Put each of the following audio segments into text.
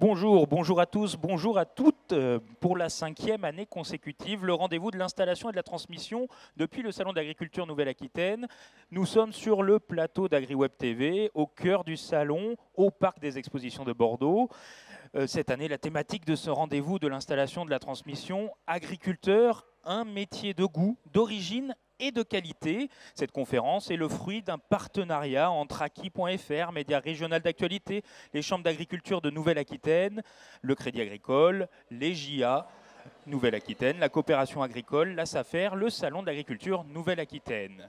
Bonjour à tous, bonjour à toutes. Pour la 5e année consécutive, le rendez-vous de l'installation et de la transmission depuis le Salon d'agriculture Nouvelle-Aquitaine. Nous sommes sur le plateau d'AgriWeb TV, au cœur du salon, au Parc des Expositions de Bordeaux. Cette année, la thématique de ce rendez-vous de l'installation de la transmission, agriculteur, un métier de goût, d'origine et de qualité. Cette conférence est le fruit d'un partenariat entre Aki.fr, média régional d'actualité, les chambres d'agriculture de Nouvelle-Aquitaine, le Crédit Agricole, les JA Nouvelle-Aquitaine, la coopération agricole, la SAFER, le Salon de l'agriculture Nouvelle-Aquitaine.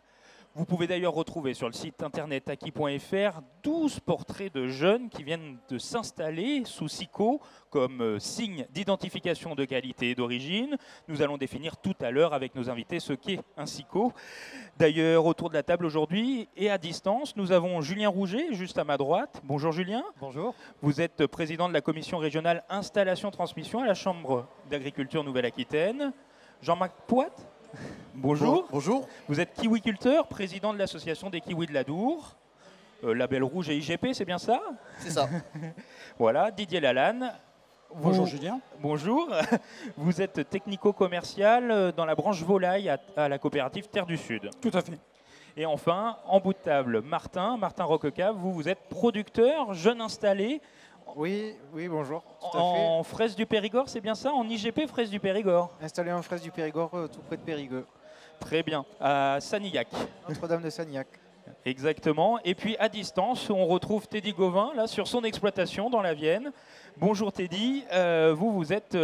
Vous pouvez d'ailleurs retrouver sur le site internet Aki.fr 12 portraits de jeunes qui viennent de s'installer sous SICO comme signe d'identification de qualité et d'origine. Nous allons définir tout à l'heure avec nos invités ce qu'est un SICO. D'ailleurs, autour de la table aujourd'hui et à distance, nous avons Julien Rouget, juste à ma droite. Bonjour Julien. Bonjour. Vous êtes président de la commission régionale installation-transmission à la Chambre d'agriculture Nouvelle-Aquitaine. Jean-Marc Poit. Bonjour. Bonjour. Vous êtes kiwiculteur, président de l'association des kiwis de l'Adour, label rouge et IGP, c'est bien ça? C'est ça. Voilà, Didier Lalanne. Bonjour Julien. Bonjour. Vous êtes technico-commercial dans la branche volaille à la coopérative Terre du Sud. Tout à fait. Et enfin, en bout de table, Martin Roquecave, vous êtes producteur, jeune installé. Oui, bonjour. Tout à fait. En Fraises du Périgord, c'est bien ça? En IGP Fraises du Périgord? Installé en Fraises du Périgord, tout près de Périgueux. Très bien. À Sanillac. Notre-Dame de Sanillac. Exactement. Et puis à distance, on retrouve Teddy Gauvin, là, sur son exploitation dans la Vienne. Bonjour Teddy. Vous êtes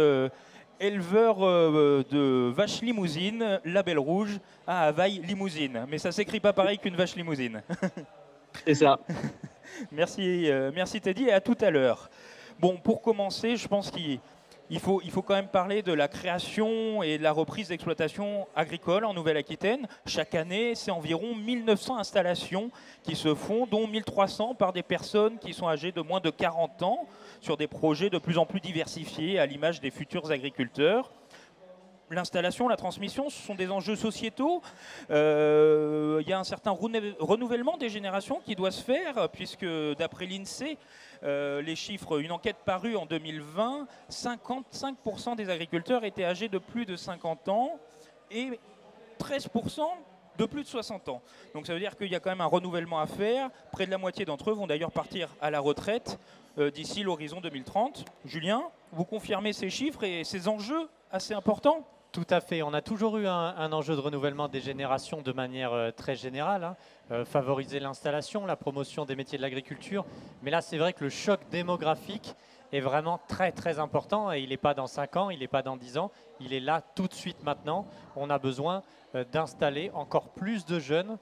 éleveur de vaches limousines, label rouge, à Havaille Limousine. Mais ça s'écrit pas pareil qu'une vache limousine. C'est ça. Merci Teddy et à tout à l'heure. Bon, pour commencer, je pense qu'il faut quand même parler de la création et de la reprise d'exploitation agricole en Nouvelle-Aquitaine. Chaque année, c'est environ 1900 installations qui se font, dont 1300 par des personnes qui sont âgées de moins de 40 ans, sur des projets de plus en plus diversifiés à l'image des futurs agriculteurs. L'installation, la transmission, ce sont des enjeux sociétaux. Il y a un certain renouvellement des générations qui doit se faire, puisque d'après l'INSEE, les chiffres, une enquête parue en 2020, 55% des agriculteurs étaient âgés de plus de 50 ans et 13% de plus de 60 ans. Donc ça veut dire qu'il y a quand même un renouvellement à faire. Près de la moitié d'entre eux vont d'ailleurs partir à la retraite d'ici l'horizon 2030. Julien, vous confirmez ces chiffres et ces enjeux assez importants? Tout à fait. On a toujours eu un enjeu de renouvellement des générations de manière très générale. Favoriser l'installation, la promotion des métiers de l'agriculture. Mais là, c'est vrai que le choc démographique est vraiment très très important. Et il n'est pas dans 5 ans, il n'est pas dans 10 ans. Il est là tout de suite maintenant. On a besoin d'installer encore plus de jeunes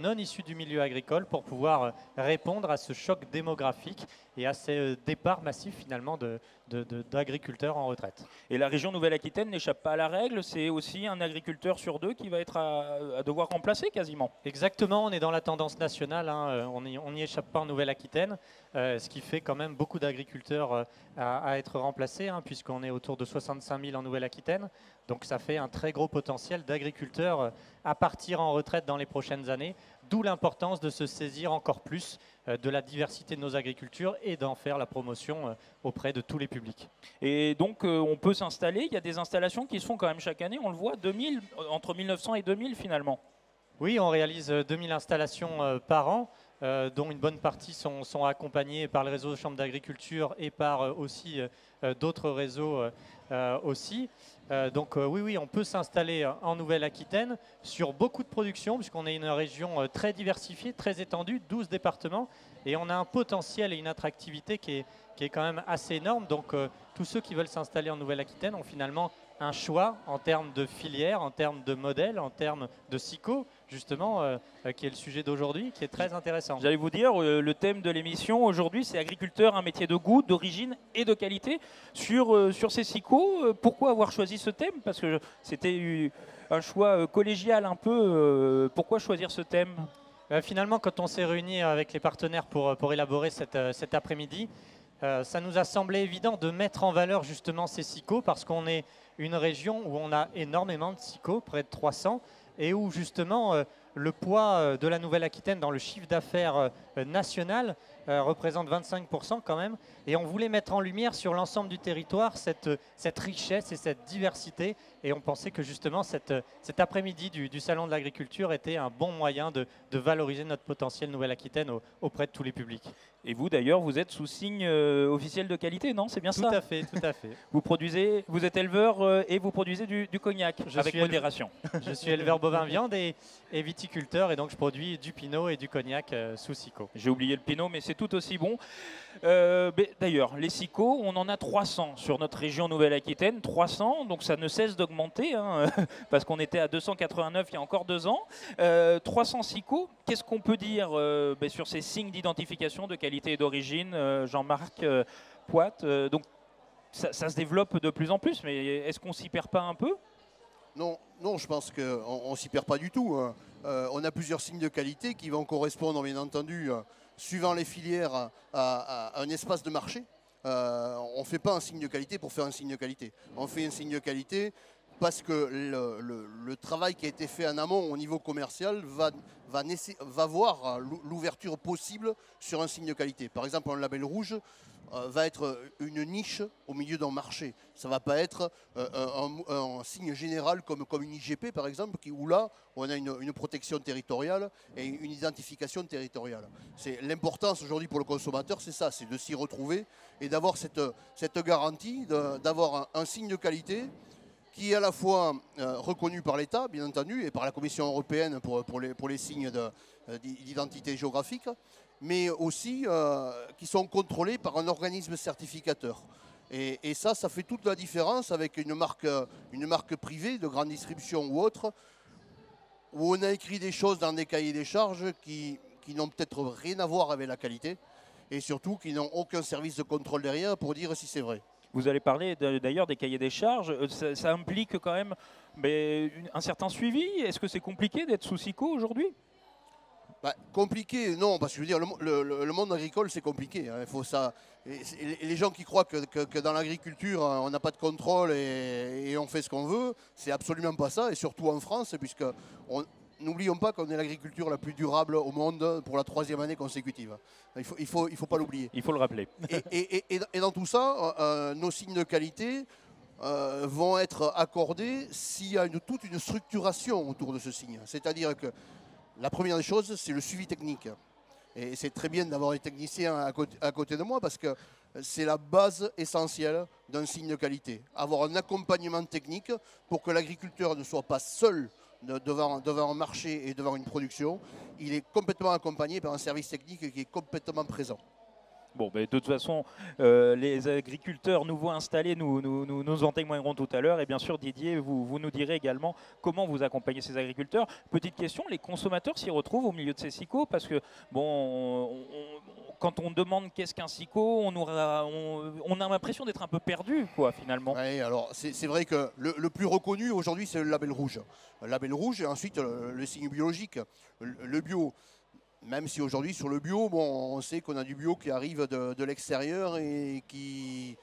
non issus du milieu agricole pour pouvoir répondre à ce choc démographique et à ce départ massif finalement d'agriculteurs en retraite. Et la région Nouvelle-Aquitaine n'échappe pas à la règle, c'est aussi un agriculteur sur 2 qui va être à devoir remplacer quasiment. Exactement, on est dans la tendance nationale, on n'y échappe pas en Nouvelle-Aquitaine, ce qui fait quand même beaucoup d'agriculteurs à être remplacés, puisqu'on est autour de 65 000 en Nouvelle-Aquitaine. Donc ça fait un très gros potentiel d'agriculteurs à partir en retraite dans les prochaines années, d'où l'importance de se saisir encore plus de la diversité de nos agricultures et d'en faire la promotion auprès de tous les publics. Et donc on peut s'installer, il y a des installations qui se font quand même chaque année, on le voit, entre 1900 et 2000 finalement. Oui, on réalise 2000 installations par an, dont une bonne partie sont accompagnées par le réseau Chambre d'agriculture et par aussi d'autres réseaux aussi. Donc oui, on peut s'installer en Nouvelle-Aquitaine sur beaucoup de productions, puisqu'on est une région très diversifiée, très étendue, 12 départements, et on a un potentiel et une attractivité qui est quand même assez énorme. Donc tous ceux qui veulent s'installer en Nouvelle-Aquitaine ont finalement un choix en termes de filière, en termes de modèle, en termes de SICO, justement, qui est le sujet d'aujourd'hui, qui est très intéressant. J'allais vous dire, le thème de l'émission aujourd'hui, c'est agriculteur, un métier de goût, d'origine et de qualité. Sur ces SICO, pourquoi avoir choisi ce thème? Parce que c'était un choix collégial un peu. Pourquoi choisir ce thème? Finalement, quand on s'est réunis avec les partenaires pour élaborer cet après-midi, ça nous a semblé évident de mettre en valeur justement ces SICO, parce qu'on est une région où on a énormément de SICO, près de 300, et où justement le poids de la Nouvelle-Aquitaine dans le chiffre d'affaires national représente 25% quand même. Et on voulait mettre en lumière sur l'ensemble du territoire cette richesse et cette diversité. Et on pensait que justement cet après-midi du Salon de l'Agriculture était un bon moyen de valoriser notre potentiel Nouvelle-Aquitaine auprès de tous les publics. Et vous d'ailleurs, vous êtes sous signe officiel de qualité, non? C'est bien ça? Tout à fait, tout à fait. Vous êtes éleveur et vous produisez du cognac avec modération. Je suis éleveur bovin viande et viticulteur, et donc je produis du pinot et du cognac sous SICO. J'ai oublié le pinot, mais c'est tout aussi bon. D'ailleurs, les SICO, on en a 300 sur notre région Nouvelle-Aquitaine, 300, donc ça ne cesse d'augmenter, hein, parce qu'on était à 289 il y a encore 2 ans. 300 SICO, qu'est-ce qu'on peut dire sur ces signes d'identification de qualité et d'origine, Jean-Marc Poit, donc ça se développe de plus en plus, mais est-ce qu'on s'y perd pas un peu? Non, je pense qu'on ne s'y perd pas du tout. On a plusieurs signes de qualité qui vont correspondre, bien entendu, suivant les filières, à un espace de marché. On ne fait pas un signe de qualité pour faire un signe de qualité. On fait un signe de qualité parce que le travail qui a été fait en amont au niveau commercial va voir l'ouverture possible sur un signe de qualité. Par exemple, un label rouge va être une niche au milieu d'un marché. Ça ne va pas être un signe général comme une IGP par exemple, où là on a une protection territoriale et une identification territoriale. L'importance aujourd'hui pour le consommateur, c'est ça, c'est de s'y retrouver et d'avoir cette garantie, d'avoir un signe de qualité qui est à la fois reconnu par l'État, bien entendu, et par la Commission européenne pour les signes d'identité géographique, mais aussi qui sont contrôlés par un organisme certificateur. Et ça fait toute la différence avec une marque privée de grande distribution ou autre, où on a écrit des choses dans des cahiers des charges qui n'ont peut-être rien à voir avec la qualité, et surtout qui n'ont aucun service de contrôle derrière pour dire si c'est vrai. Vous allez parler d'ailleurs des cahiers des charges. Ça implique quand même un certain suivi. Est-ce que c'est compliqué d'être sous SICO aujourd'hui? Compliqué, non, parce que je veux dire, le monde agricole, c'est compliqué. Hein, les gens qui croient que dans l'agriculture, on n'a pas de contrôle et on fait ce qu'on veut, c'est absolument pas ça, et surtout en France, puisque n'oublions pas qu'on est l'agriculture la plus durable au monde pour la 3e année consécutive. Il faut pas l'oublier. Il faut le rappeler. Et dans tout ça, nos signes de qualité vont être accordés s'il y a toute une structuration autour de ce signe. C'est-à-dire que la première des choses, c'est le suivi technique. Et c'est très bien d'avoir des techniciens à côté de moi parce que c'est la base essentielle d'un signe de qualité. Avoir un accompagnement technique pour que l'agriculteur ne soit pas seul devant un marché et devant une production. Il est complètement accompagné par un service technique qui est complètement présent. Bon, de toute façon, les agriculteurs nouveaux installés nous en témoigneront tout à l'heure. Et bien sûr, Didier, vous nous direz également comment vous accompagnez ces agriculteurs. Petite question, les consommateurs s'y retrouvent au milieu de ces SICO parce que, quand on demande qu'est-ce qu'un SICO, on a l'impression d'être un peu perdu, quoi, finalement. Oui, alors c'est vrai que le plus reconnu aujourd'hui, c'est le label rouge. Le label rouge et ensuite le signe biologique, le bio. Même si aujourd'hui, sur le bio, on sait qu'on a du bio qui arrive de l'extérieur et qui...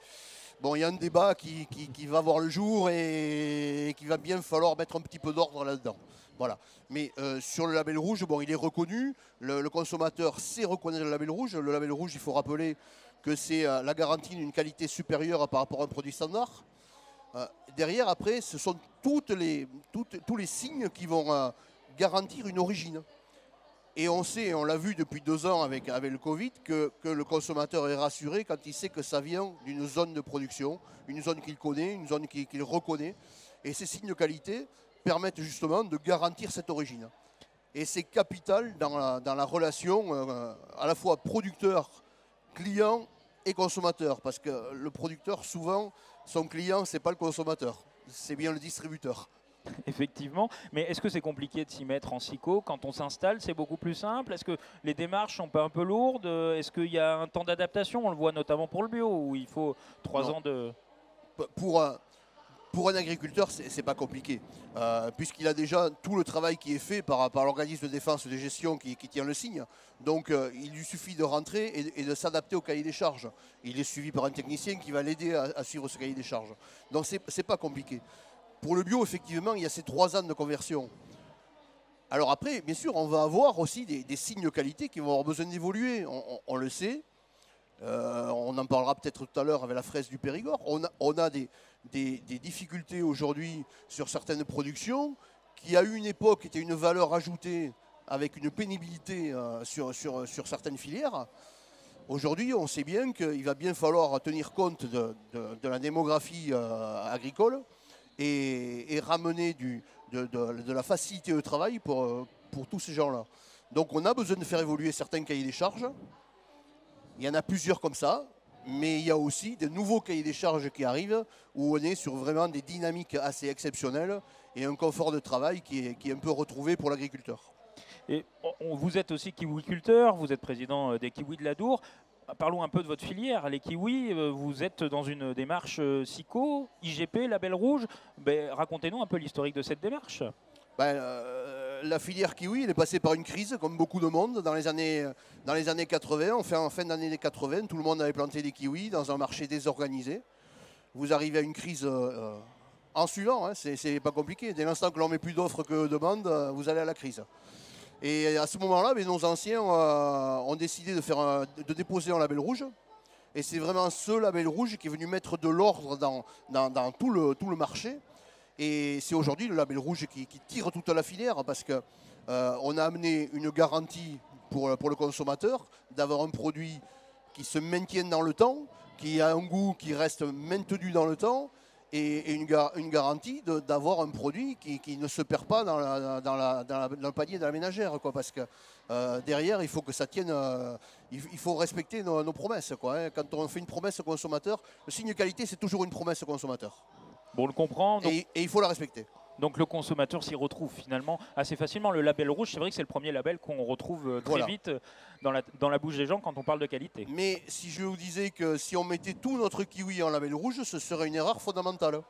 Bon, il y a un débat qui va voir le jour et qui va bien falloir mettre un petit peu d'ordre là-dedans. Voilà. Mais sur le label rouge, il est reconnu. Le consommateur sait reconnaître le label rouge. Le label rouge, il faut rappeler que c'est la garantie d'une qualité supérieure par rapport à un produit standard. Derrière, après, ce sont tous les signes qui vont garantir une origine. Et on sait, on l'a vu depuis 2 ans avec le Covid, que le consommateur est rassuré quand il sait que ça vient d'une zone de production, une zone qu'il connaît, une zone qu'il reconnaît. Et ces signes de qualité permettent justement de garantir cette origine. Et c'est capital dans la relation à la fois producteur, client et consommateur. Parce que le producteur, souvent, son client, ce n'est pas le consommateur, c'est bien le distributeur. Effectivement, mais est-ce que c'est compliqué de s'y mettre en SICO? Quand on s'installe, c'est beaucoup plus simple? Est-ce que les démarches sont pas un peu lourdes? Est-ce qu'il y a un temps d'adaptation? On le voit notamment pour le bio, où il faut 3 ans de... Pour un agriculteur, c'est pas compliqué, puisqu'il a déjà tout le travail qui est fait par l'organisme de défense de gestion qui tient le signe. Donc il lui suffit de rentrer et de s'adapter au cahier des charges. Il est suivi par un technicien qui va l'aider à suivre ce cahier des charges. Donc c'est pas compliqué. Pour le bio, effectivement, il y a ces 3 ans de conversion. Alors après, bien sûr, on va avoir aussi des signes de qualité qui vont avoir besoin d'évoluer. On le sait. On en parlera peut-être tout à l'heure avec la fraise du Périgord. On a des difficultés aujourd'hui sur certaines productions qui, à une époque, étaient une valeur ajoutée avec une pénibilité sur certaines filières. Aujourd'hui, on sait bien qu'il va bien falloir tenir compte de la démographie agricole et ramener de la facilité au travail pour tous ces gens-là. Donc on a besoin de faire évoluer certains cahiers des charges. Il y en a plusieurs comme ça, mais il y a aussi de nouveaux cahiers des charges qui arrivent où on est sur vraiment des dynamiques assez exceptionnelles et un confort de travail qui est un peu retrouvé pour l'agriculteur. Et vous êtes aussi kiwiculteur, vous êtes président des Kiwis de l'Adour. Parlons un peu de votre filière. Les kiwis, vous êtes dans une démarche SICO, IGP, Label Rouge. Racontez-nous un peu l'historique de cette démarche. La filière kiwi, elle est passée par une crise, comme beaucoup de monde, dans les années 80. En fin d'année 80, tout le monde avait planté des kiwis dans un marché désorganisé. Vous arrivez à une crise en suivant, hein, c'est pas compliqué. Dès l'instant que l'on met plus d'offres que de demandes, vous allez à la crise. Et à ce moment-là, nos anciens ont décidé de déposer un label rouge. Et c'est vraiment ce label rouge qui est venu mettre de l'ordre dans tout le marché. Et c'est aujourd'hui le label rouge qui tire toute la filière parce qu'on a amené une garantie pour le consommateur d'avoir un produit qui se maintienne dans le temps, qui a un goût qui reste maintenu dans le temps et une garantie d'avoir un produit qui ne se perd pas dans le panier de la ménagère. Parce que derrière, il faut que ça tienne, il faut respecter nos promesses. Quand on fait une promesse au consommateur, le signe de qualité, c'est toujours une promesse au consommateur. Bon, on le comprend. Donc, et il faut la respecter. Donc le consommateur s'y retrouve finalement assez facilement. Le label rouge, c'est vrai que c'est le premier label qu'on retrouve très vite dans la bouche des gens quand on parle de qualité. Mais si je vous disais que si on mettait tout notre kiwi en label rouge, ce serait une erreur fondamentale.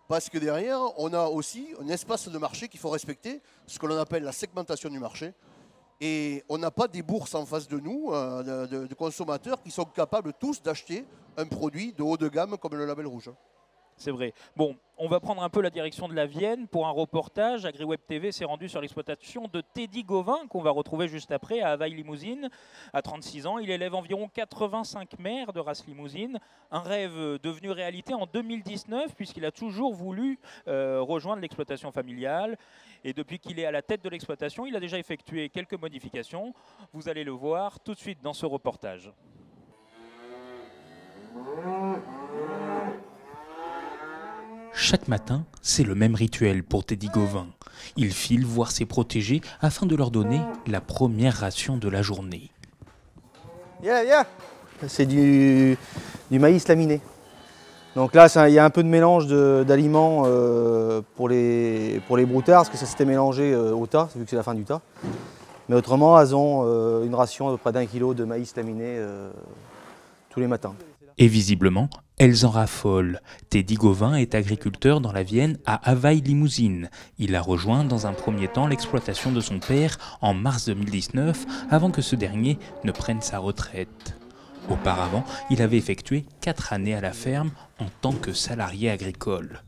Parce que derrière, on a aussi un espace de marché qu'il faut respecter, ce que l'on appelle la segmentation du marché. Et on n'a pas des bourses en face de nous, de consommateurs qui sont capables tous d'acheter un produit de haut de gamme comme le label rouge. C'est vrai. Bon, on va prendre un peu la direction de la Vienne pour un reportage. AgriWeb TV s'est rendu sur l'exploitation de Teddy Gauvin, qu'on va retrouver juste après à Havaï-Limousine. À 36 ans, il élève environ 85 mères de race limousine. Un rêve devenu réalité en 2019, puisqu'il a toujours voulu rejoindre l'exploitation familiale. Et depuis qu'il est à la tête de l'exploitation, il a déjà effectué quelques modifications. Vous allez le voir tout de suite dans ce reportage. Chaque matin, c'est le même rituel pour Teddy Gauvin. Il file voir ses protégés afin de leur donner la première ration de la journée. Viens. C'est du maïs laminé. Donc là, il y a un peu de mélange d'aliments pour les broutards, parce que ça s'était mélangé au tas, vu que c'est la fin du tas. Mais autrement, elles ont une ration à peu près d'1 kilo de maïs laminé tous les matins. Et visiblement, elles en raffolent. Teddy Gauvin est agriculteur dans la Vienne à Havaï-Limousine. Il a rejoint dans un premier temps l'exploitation de son père en mars 2019 avant que ce dernier ne prenne sa retraite. Auparavant, il avait effectué 4 années à la ferme en tant que salarié agricole.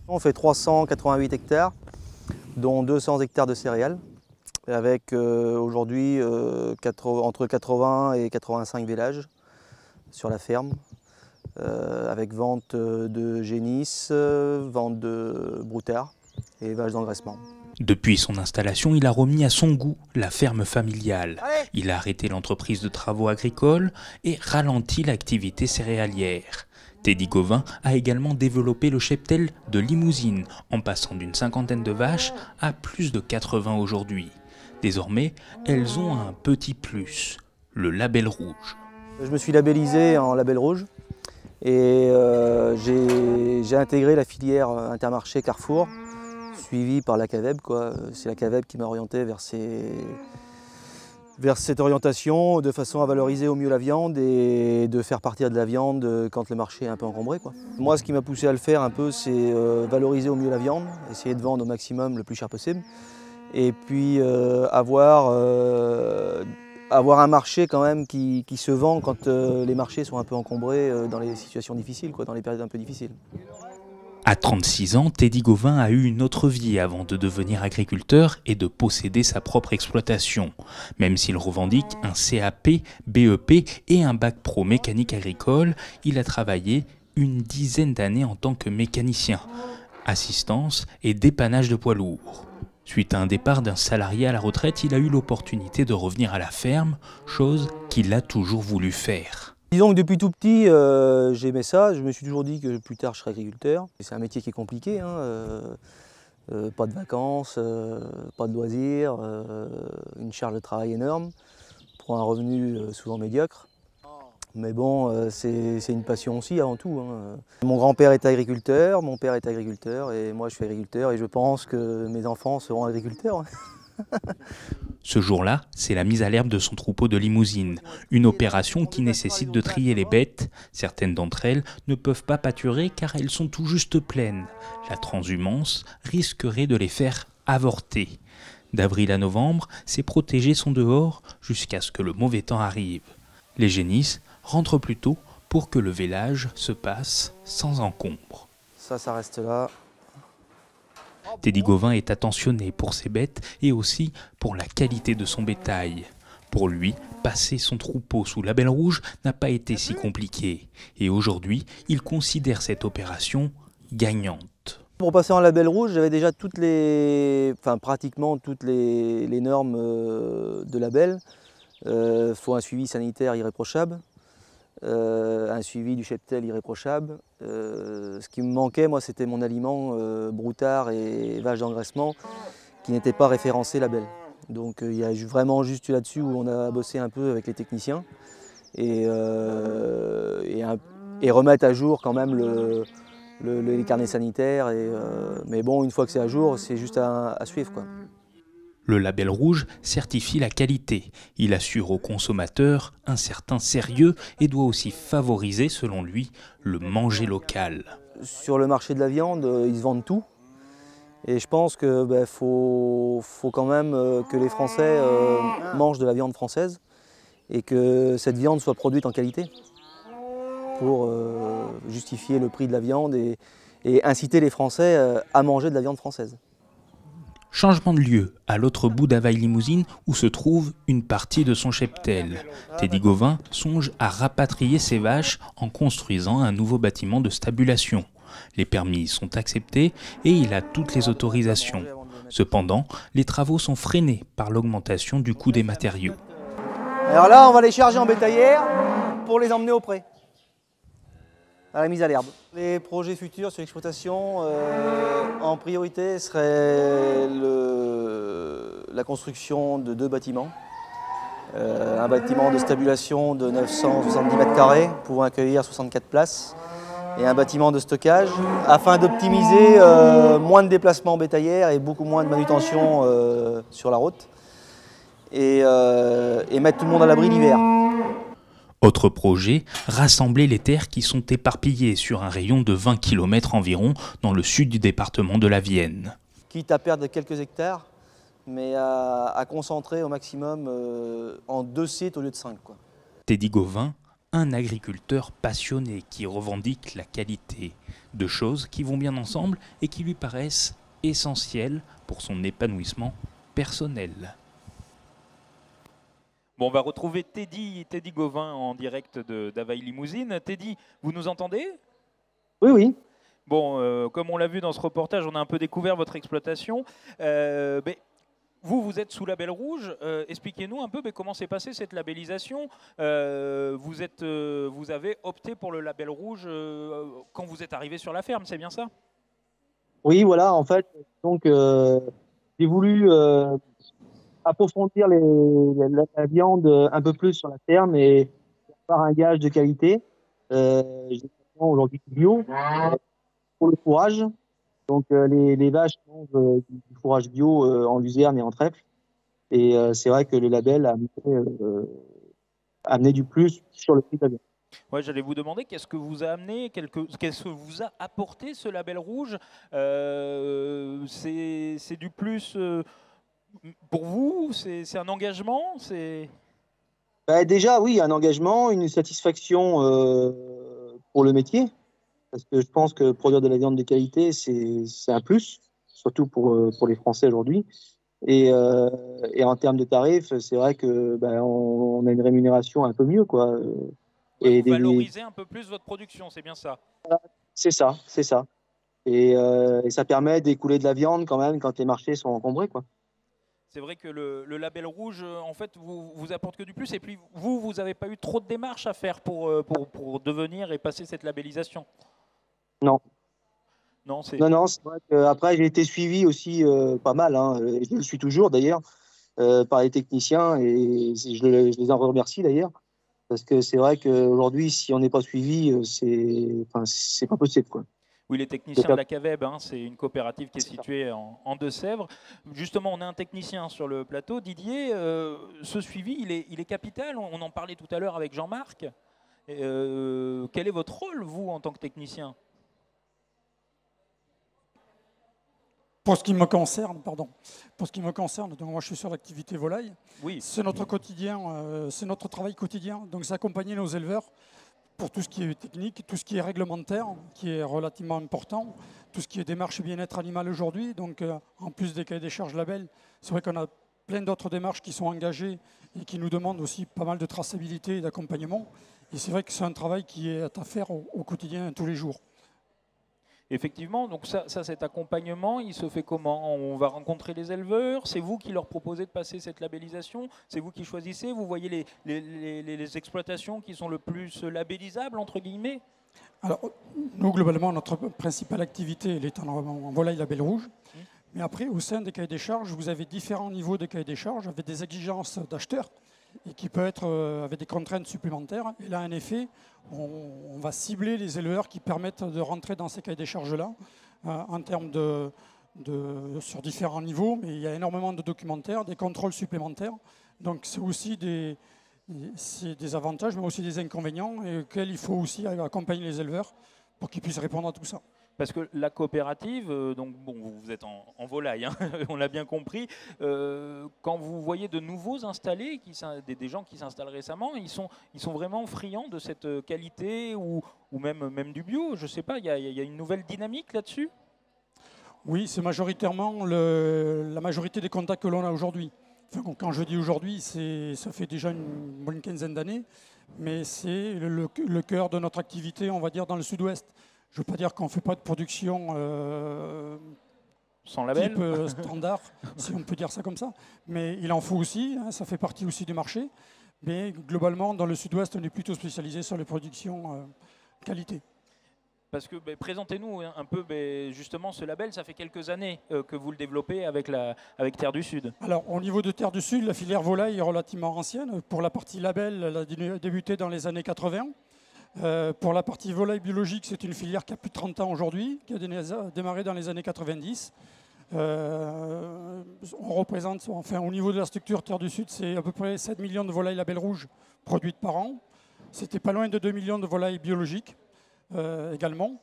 On fait 388 hectares, dont 200 hectares de céréales, avec aujourd'hui entre 80 et 85 vélages sur la ferme. Avec vente de génisses, vente de broutards et vaches d'engraissement. Depuis son installation, il a remis à son goût la ferme familiale. Il a arrêté l'entreprise de travaux agricoles et ralenti l'activité céréalière. Teddy Gauvin a également développé le cheptel de Limousine, en passant d'une 50aine de vaches à plus de 80 aujourd'hui. Désormais, elles ont un petit plus, le label rouge. Je me suis labellisé en label rouge. Et j'ai intégré la filière Intermarché Carrefour, suivie par la CAVEB. C'est la CAVEB qui m'a orienté vers cette orientation, de façon à valoriser au mieux la viande et de faire partir de la viande quand le marché est un peu encombré. Moi, ce qui m'a poussé à le faire un peu, c'est valoriser au mieux la viande, essayer de vendre au maximum le plus cher possible. Et puis avoir un marché quand même qui se vend quand les marchés sont un peu encombrés dans les situations difficiles, dans les périodes un peu difficiles. À 36 ans, Teddy Gauvin a eu une autre vie avant de devenir agriculteur et de posséder sa propre exploitation. Même s'il revendique un CAP, BEP et un bac pro mécanique agricole, il a travaillé une dizaine d'années en tant que mécanicien, assistance et dépannage de poids lourds. Suite à un départ d'un salarié à la retraite, il a eu l'opportunité de revenir à la ferme, chose qu'il a toujours voulu faire. Disons que depuis tout petit, j'aimais ça. Je me suis toujours dit que plus tard, je serais agriculteur. C'est un métier qui est compliqué, hein. Pas de vacances, pas de loisirs, une charge de travail énorme pour un revenu souvent médiocre. Mais bon, c'est une passion aussi avant tout, hein. Mon grand-père était agriculteur, mon père est agriculteur et moi je suis agriculteur et je pense que mes enfants seront agriculteurs. Ce jour-là, c'est la mise à l'herbe de son troupeau de limousines, une opération qui nécessite de trier les bêtes. Certaines d'entre elles ne peuvent pas pâturer car elles sont tout juste pleines. La transhumance risquerait de les faire avorter. D'avril à novembre, ces protégés sont dehors jusqu'à ce que le mauvais temps arrive. Les génisses rentrent plus tôt pour que le vélage se passe sans encombre. Ça reste là. Teddy Gauvin est attentionné pour ses bêtes et aussi pour la qualité de son bétail. Pour lui, passer son troupeau sous label rouge n'a pas été si compliqué. Et aujourd'hui, il considère cette opération gagnante. Pour passer en label rouge, j'avais déjà pratiquement toutes les normes de label. Il faut un suivi sanitaire irréprochable, un suivi du cheptel irréprochable. Ce qui me manquait, moi, c'était mon aliment broutard et vache d'engraissement qui n'était pas référencé label. Donc il y a vraiment juste là-dessus où on a bossé un peu avec les techniciens et remettre à jour quand même les carnets sanitaires. Mais bon, une fois que c'est à jour, c'est juste à suivre, quoi. Le label rouge certifie la qualité. Il assure aux consommateurs un certain sérieux et doit aussi favoriser, selon lui, le manger local. Sur le marché de la viande, ils se vendent tout. Et je pense qu'il faut quand même que les Français mangent de la viande française et que cette viande soit produite en qualité pour justifier le prix de la viande et inciter les Français à manger de la viande française. Changement de lieu, à l'autre bout d'Availle-Limousine où se trouve une partie de son cheptel. Teddy Gauvin songe à rapatrier ses vaches en construisant un nouveau bâtiment de stabulation. Les permis sont acceptés et il a toutes les autorisations. Cependant, les travaux sont freinés par l'augmentation du coût des matériaux. Alors là, on va les charger en bétaillère pour les emmener au pré, à la mise à l'herbe. Les projets futurs sur l'exploitation, en priorité, serait la construction de 2 bâtiments. Un bâtiment de stabulation de 970 mètres carrés pouvant accueillir 64 places et un bâtiment de stockage afin d'optimiser moins de déplacements en bétaillère et beaucoup moins de manutention sur la route et mettre tout le monde à l'abri l'hiver. Autre projet, rassembler les terres qui sont éparpillées sur un rayon de 20 km environ dans le sud du département de la Vienne. Quitte à perdre quelques hectares, mais à concentrer au maximum en 2 sites au lieu de 5, quoi. Teddy Gauvin, un agriculteur passionné qui revendique la qualité. 2 choses qui vont bien ensemble et qui lui paraissent essentielles pour son épanouissement personnel. Bon, on va retrouver Teddy Gauvin en direct d'Availle-Limousine. Teddy, vous nous entendez? Oui, oui. Bon, comme on l'a vu dans ce reportage, on a un peu découvert votre exploitation. Mais vous êtes sous label rouge. Expliquez-nous un peu comment s'est passée cette labellisation. Vous avez opté pour le label rouge quand vous êtes arrivé sur la ferme, c'est bien ça? Oui, voilà, en fait, donc j'ai voulu approfondir la viande un peu plus sur la ferme et faire un gage de qualité. J'ai aujourd'hui du bio pour le fourrage. Donc les vaches mangent du fourrage bio en luzerne et en trèfle. Et c'est vrai que le label a amené du plus sur le prix de la viande. Ouais, j'allais vous demander qu'est-ce que vous a amené, qu'est-ce que vous a apporté ce label rouge. C'est du plus pour vous, c'est un engagement, Déjà, oui, un engagement, une satisfaction pour le métier. parce que je pense que produire de la viande de qualité, c'est un plus, surtout pour les Français aujourd'hui. Et en termes de tarifs, c'est vrai que on a une rémunération un peu mieux, quoi. Ouais, vous valorisez un peu plus votre production, c'est bien ça? C'est ça, c'est ça. Et ça permet d'écouler de la viande quand même quand les marchés sont encombrés, quoi. C'est vrai que le label rouge, en fait, vous apporte que du plus. Et puis, vous n'avez pas eu trop de démarches à faire pour devenir et passer cette labellisation? Non. Non, c'est vrai qu'après, j'ai été suivi aussi pas mal, hein, et je le suis toujours d'ailleurs, par les techniciens, et je les en remercie d'ailleurs, parce que c'est vrai qu'aujourd'hui, si on n'est pas suivi, c'est pas possible, quoi. Oui, les techniciens de la CAVEB, hein, c'est une coopérative qui est située en Deux-Sèvres. Justement, on a un technicien sur le plateau. Didier, ce suivi, il est capital. On en parlait tout à l'heure avec Jean-Marc. Quel est votre rôle, vous, en tant que technicien? Pour ce qui me concerne, donc moi je suis sur l'activité volaille. Oui. C'est notre quotidien, c'est notre travail quotidien. Donc c'est accompagner nos éleveurs pour tout ce qui est technique, tout ce qui est réglementaire, qui est relativement important, tout ce qui est démarche bien-être animal aujourd'hui. Donc en plus des cahiers des charges label, c'est vrai qu'on a plein d'autres démarches qui sont engagées et qui nous demandent aussi pas mal de traçabilité et d'accompagnement. Et c'est vrai que c'est un travail qui est à faire au quotidien, tous les jours. Effectivement, donc ça, cet accompagnement, il se fait comment? On va rencontrer les éleveurs, c'est vous qui leur proposez de passer cette labellisation, c'est vous qui choisissez, vous voyez les exploitations qui sont le plus labellisables, entre guillemets? Alors, nous, globalement, notre principale activité, elle est en volaille label rouge. Mais après, au sein des cahiers des charges, vous avez différents niveaux de cahiers des charges avec des exigences d'acheteurs et qui peut être avec des contraintes supplémentaires. Et là, en effet, on va cibler les éleveurs qui permettent de rentrer dans ces cahiers des charges-là en termes sur différents niveaux. Mais il y a énormément de documentaires, des contrôles supplémentaires. Donc, c'est aussi des avantages, mais aussi des inconvénients et auxquels il faut aussi accompagner les éleveurs pour qu'ils puissent répondre à tout ça. Parce que la coopérative, donc bon, vous êtes en volaille, hein, on l'a bien compris. Quand vous voyez de nouveaux installés, des gens qui s'installent récemment, ils sont vraiment friands de cette qualité ou même du bio. Je ne sais pas, il y a une nouvelle dynamique là-dessus? Oui, c'est majoritairement la majorité des contacts que l'on a aujourd'hui. Enfin, quand je dis aujourd'hui, ça fait déjà une bonne quinzaine d'années, mais c'est le cœur de notre activité, on va dire, dans le sud-ouest. Je ne veux pas dire qu'on ne fait pas de production sans label type standard, si on peut dire ça comme ça, mais il en faut aussi, hein, ça fait partie aussi du marché. Mais globalement, dans le sud-ouest, on est plutôt spécialisé sur les productions qualité. Parce que présentez-nous un peu justement ce label, ça fait quelques années que vous le développez avec Terre du Sud. Alors au niveau de Terre du Sud, la filière volaille est relativement ancienne. Pour la partie label, elle a débuté dans les années 80. Pour la partie volaille biologique, c'est une filière qui a plus de 30 ans aujourd'hui, qui a démarré dans les années 90. On représente, enfin, au niveau de la structure Terre du Sud, c'est à peu près 7 millions de volailles label rouge produites par an. C'était pas loin de 2 millions de volailles biologiques également.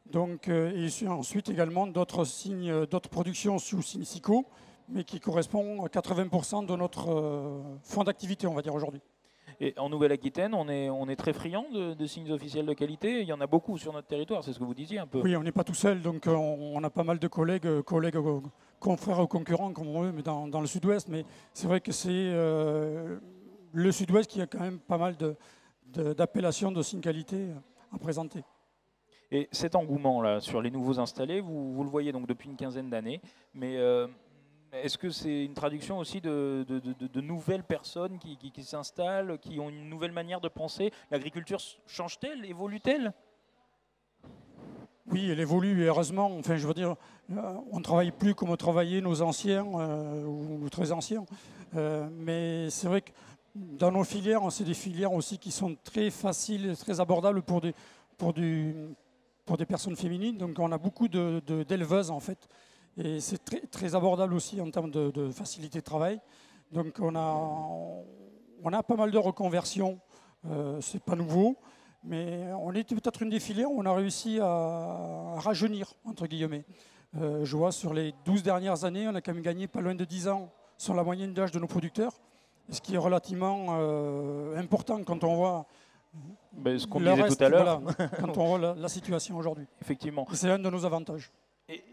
Donc, et ensuite également d'autres productions sous signe SICO, mais qui correspondent à 80% de notre fonds d'activité, on va dire aujourd'hui. Et en Nouvelle-Aquitaine, on est très friand de signes officiels de qualité. Il y en a beaucoup sur notre territoire, c'est ce que vous disiez un peu. Oui, on n'est pas tout seul, donc on a pas mal de collègues, confrères ou concurrents, comme on veut, mais dans le sud-ouest. Mais c'est vrai que c'est le sud-ouest qui a quand même pas mal d'appellations de signes qualité à présenter. Et cet engouement-là sur les nouveaux installés, vous le voyez donc depuis une quinzaine d'années, mais est-ce que c'est une traduction aussi de nouvelles personnes qui s'installent, qui ont une nouvelle manière de penser? L'agriculture change-t-elle, évolue-t-elle? Oui, elle évolue, et heureusement. Enfin, je veux dire, on ne travaille plus comme travaillaient nos anciens ou très anciens. Mais c'est vrai que dans nos filières, c'est des filières aussi qui sont très faciles, très abordables pour des personnes féminines. Donc on a beaucoup d'éleveuses en fait. Et c'est très, très abordable aussi en termes de facilité de travail. Donc on a pas mal de reconversions, c'est pas nouveau, mais on est peut-être une des filières où on a réussi à rajeunir, entre guillemets. Je vois sur les 12 dernières années, on a quand même gagné pas loin de 10 ans sur la moyenne d'âge de nos producteurs, ce qui est relativement important quand on voit Ben, ce qu'on Le disait reste, tout à l'heure. voilà, quand on voit la situation aujourd'hui. Effectivement. C'est un de nos avantages.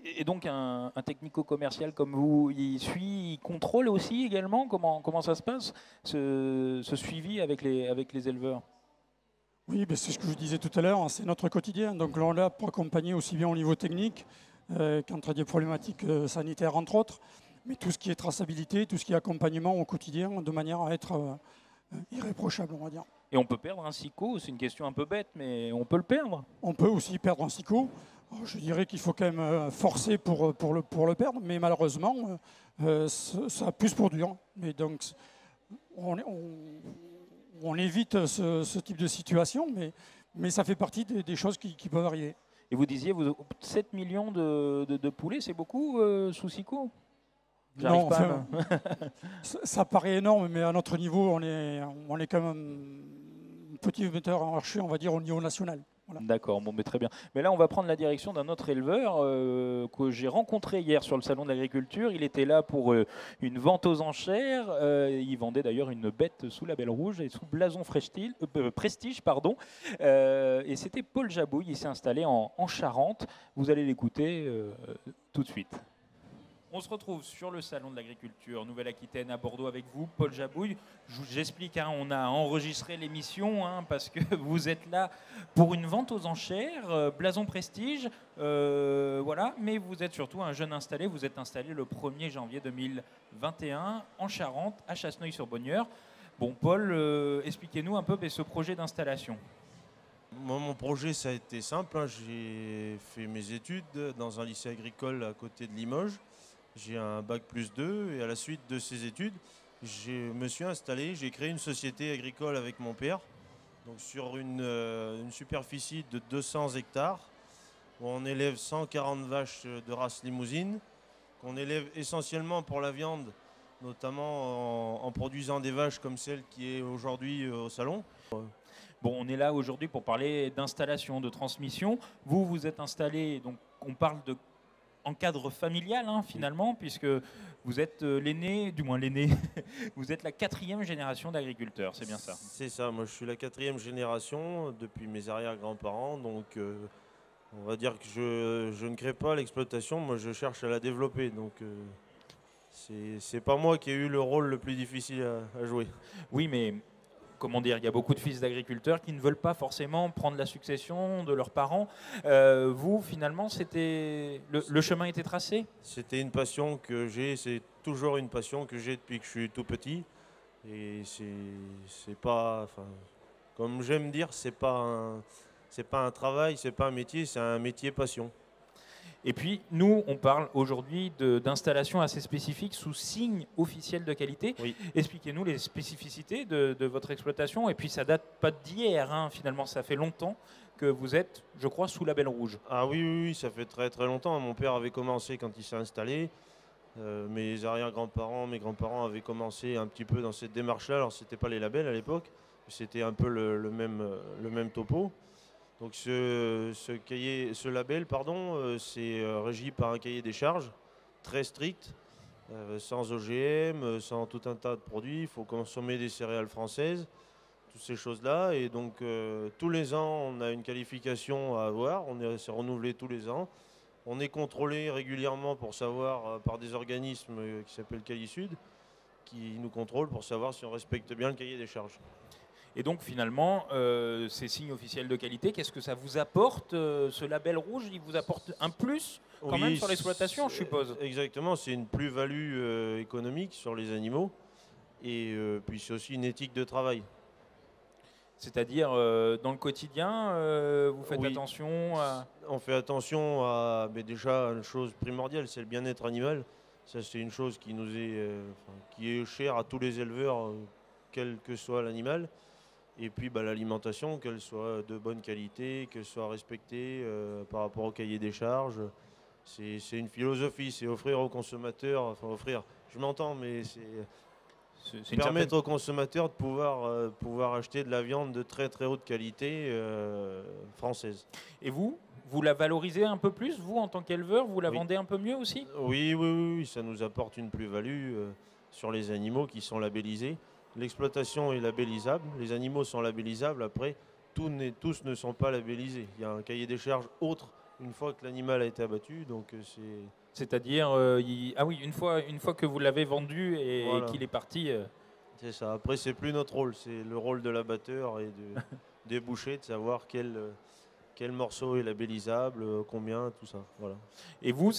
Et donc un technico-commercial comme vous, il suit, il contrôle aussi également comment ça se passe, ce suivi avec les éleveurs? Oui, ben c'est ce que je disais tout à l'heure, c'est notre quotidien. Donc là, on est là pour accompagner aussi bien au niveau technique qu'entre des problématiques sanitaires, entre autres, mais tout ce qui est traçabilité, tout ce qui est accompagnement au quotidien, de manière à être irréprochable, on va dire. Et on peut perdre un SICO, c'est une question un peu bête, mais on peut le perdre. On peut aussi perdre un SICO. Je dirais qu'il faut quand même forcer pour le perdre, mais malheureusement, ça pousse pour dur. Mais donc, on évite ce type de situation, mais ça fait partie des choses qui peuvent arriver. Et vous disiez, 7 millions de poulets, c'est beaucoup sous SICO? Non, enfin, ça paraît énorme, mais à notre niveau, on est quand même un petit metteur en marché, on va dire, au niveau national. Voilà. D'accord, bon, mais très bien. Mais là, on va prendre la direction d'un autre éleveur que j'ai rencontré hier sur le salon de l'agriculture. Il était là pour une vente aux enchères. Il vendait d'ailleurs une bête sous label rouge et sous blason prestige. Et c'était Paul Jabouille. Il s'est installé en Charente. Vous allez l'écouter tout de suite. On se retrouve sur le salon de l'agriculture Nouvelle-Aquitaine à Bordeaux avec vous, Paul Jabouille. J'explique, on a enregistré l'émission parce que vous êtes là pour une vente aux enchères, blason prestige, voilà. Mais vous êtes surtout un jeune installé. Vous êtes installé le 1er janvier 2021 en Charente, à Chasseneuil-sur-Bonnieure. Bon, Paul, expliquez-nous un peu ce projet d'installation. Moi, mon projet, ça a été simple. J'ai fait mes études dans un lycée agricole à côté de Limoges. J'ai un bac +2 et à la suite de ces études, je me suis installé, j'ai créé une société agricole avec mon père, donc sur une superficie de 200 hectares, où on élève 140 vaches de race limousine, qu'on élève essentiellement pour la viande, notamment en produisant des vaches comme celle qui est aujourd'hui au salon. Bon, on est là aujourd'hui pour parler d'installation, de transmission. Vous êtes installé, donc on parle en cadre familial finalement, puisque vous êtes l'aîné, du moins l'aîné, vous êtes la 4e génération d'agriculteurs, c'est bien ça? C'est ça, moi je suis la 4e génération depuis mes arrière-grands-parents, donc on va dire que je ne crée pas l'exploitation, moi je cherche à la développer, donc c'est pas moi qui ai eu le rôle le plus difficile à jouer. Oui, mais comment dire, il y a beaucoup de fils d'agriculteurs qui ne veulent pas forcément prendre la succession de leurs parents. Vous, finalement, le chemin était tracé? C'était une passion que j'ai, c'est toujours une passion que j'ai depuis que je suis tout petit. Et c'est pas, comme j'aime dire, c'est pas un travail, c'est pas un métier, c'est un métier passion. Et puis, nous, on parle aujourd'hui d'installations assez spécifiques sous signe officiel de qualité. Oui. Expliquez-nous les spécificités de votre exploitation. Et puis, ça date pas d'hier, finalement, ça fait longtemps que vous êtes, je crois, sous label rouge. Ah oui, ça fait très très longtemps. Mon père avait commencé quand il s'est installé. Mes arrière-grands-parents, mes grands-parents avaient commencé un petit peu dans cette démarche-là. Alors, c'était pas les labels à l'époque, c'était un peu le même topo. Donc ce label, c'est régi par un cahier des charges très strict, sans OGM, sans tout un tas de produits. Il faut consommer des céréales françaises, toutes ces choses-là. Et donc tous les ans, on a une qualification à avoir. C'est renouvelé tous les ans. On est contrôlé régulièrement pour savoir, par des organismes qui s'appellent CahiSud, qui nous contrôlent pour savoir si on respecte bien le cahier des charges. Et donc finalement, ces signes officiels de qualité, qu'est-ce que ça vous apporte, ce label rouge? Il vous apporte un plus quand même sur l'exploitation, je suppose? Exactement, c'est une plus-value économique sur les animaux. Et puis c'est aussi une éthique de travail. C'est-à-dire, dans le quotidien, vous faites attention à... On fait attention à, mais déjà, une chose primordiale, c'est le bien-être animal. Ça, c'est une chose qui nous qui est chère à tous les éleveurs, quel que soit l'animal. Et puis l'alimentation, qu'elle soit de bonne qualité, qu'elle soit respectée par rapport au cahier des charges. C'est une philosophie, c'est offrir aux consommateurs, je m'entends, mais c'est permettre aux consommateurs de pouvoir acheter de la viande de très très haute qualité française. Et vous la valorisez un peu plus, vous, en tant qu'éleveur? Vous la vendez un peu mieux aussi? Oui, ça nous apporte une plus-value sur les animaux qui sont labellisés. L'exploitation est labellisable, les animaux sont labellisables. Après, tous ne sont pas labellisés. Il y a un cahier des charges autre une fois que l'animal a été abattu. Donc c'est-à-dire, ah oui, une fois que vous l'avez vendu et voilà. qu'il est parti. C'est ça. Après, c'est plus notre rôle, c'est le rôle de l'abatteur et des bouchers de savoir quel morceau est labellisable, combien, tout ça. Voilà. Et vous,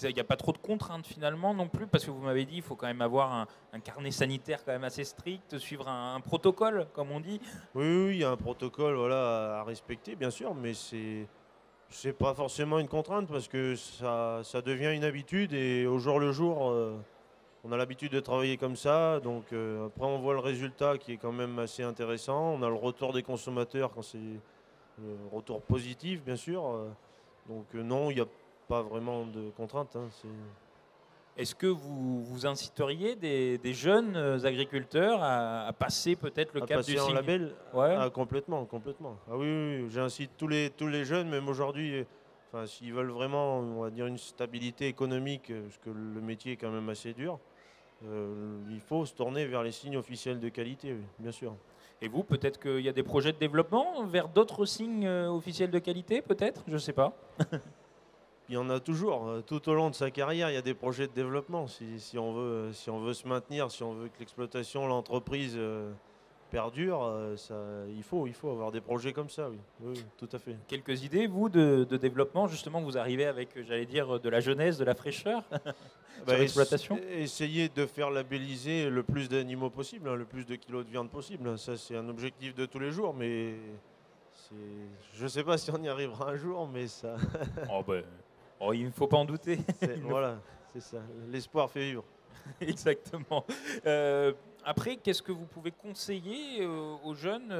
il n'y a pas trop de contraintes finalement non plus, parce que vous m'avez dit il faut quand même avoir un carnet sanitaire quand même assez strict, suivre un protocole, comme on dit. Oui, il y a un protocole voilà, à respecter, bien sûr, mais c'est pas forcément une contrainte parce que ça devient une habitude et au jour le jour, on a l'habitude de travailler comme ça. Donc après, on voit le résultat qui est quand même assez intéressant. On a le retour des consommateurs quand c'est retour positif, bien sûr. Donc non, il n'y a pas vraiment de contrainte. Hein, Est-ce que vous inciteriez des jeunes agriculteurs à passer peut-être le cap du en signe label? Ouais. Ah, complètement. Ah oui, j'incite tous les jeunes, même aujourd'hui, s'ils veulent vraiment, on va dire, une stabilité économique, parce que le métier est quand même assez dur, il faut se tourner vers les signes officiels de qualité, oui, bien sûr. Et vous, peut-être qu'il y a des projets de développement vers d'autres signes officiels de qualité, peut-être? Je ne sais pas. Il y en a toujours. Tout au long de sa carrière, il y a des projets de développement. Si on veut se maintenir, si on veut que l'exploitation, l'entreprise perdure, il faut avoir des projets comme ça, oui. Oui, tout à fait. Quelques idées, vous, de développement, justement, vous arrivez avec, j'allais dire, de la jeunesse, de la fraîcheur sur l'exploitation? Essayer de faire labelliser le plus d'animaux possible, hein, le plus de kilos de viande possible. Ça, c'est un objectif de tous les jours, mais je ne sais pas si on y arrivera un jour, mais ça... il ne faut pas en douter. Voilà, c'est ça. L'espoir fait vivre. Exactement. Après, qu'est-ce que vous pouvez conseiller aux jeunes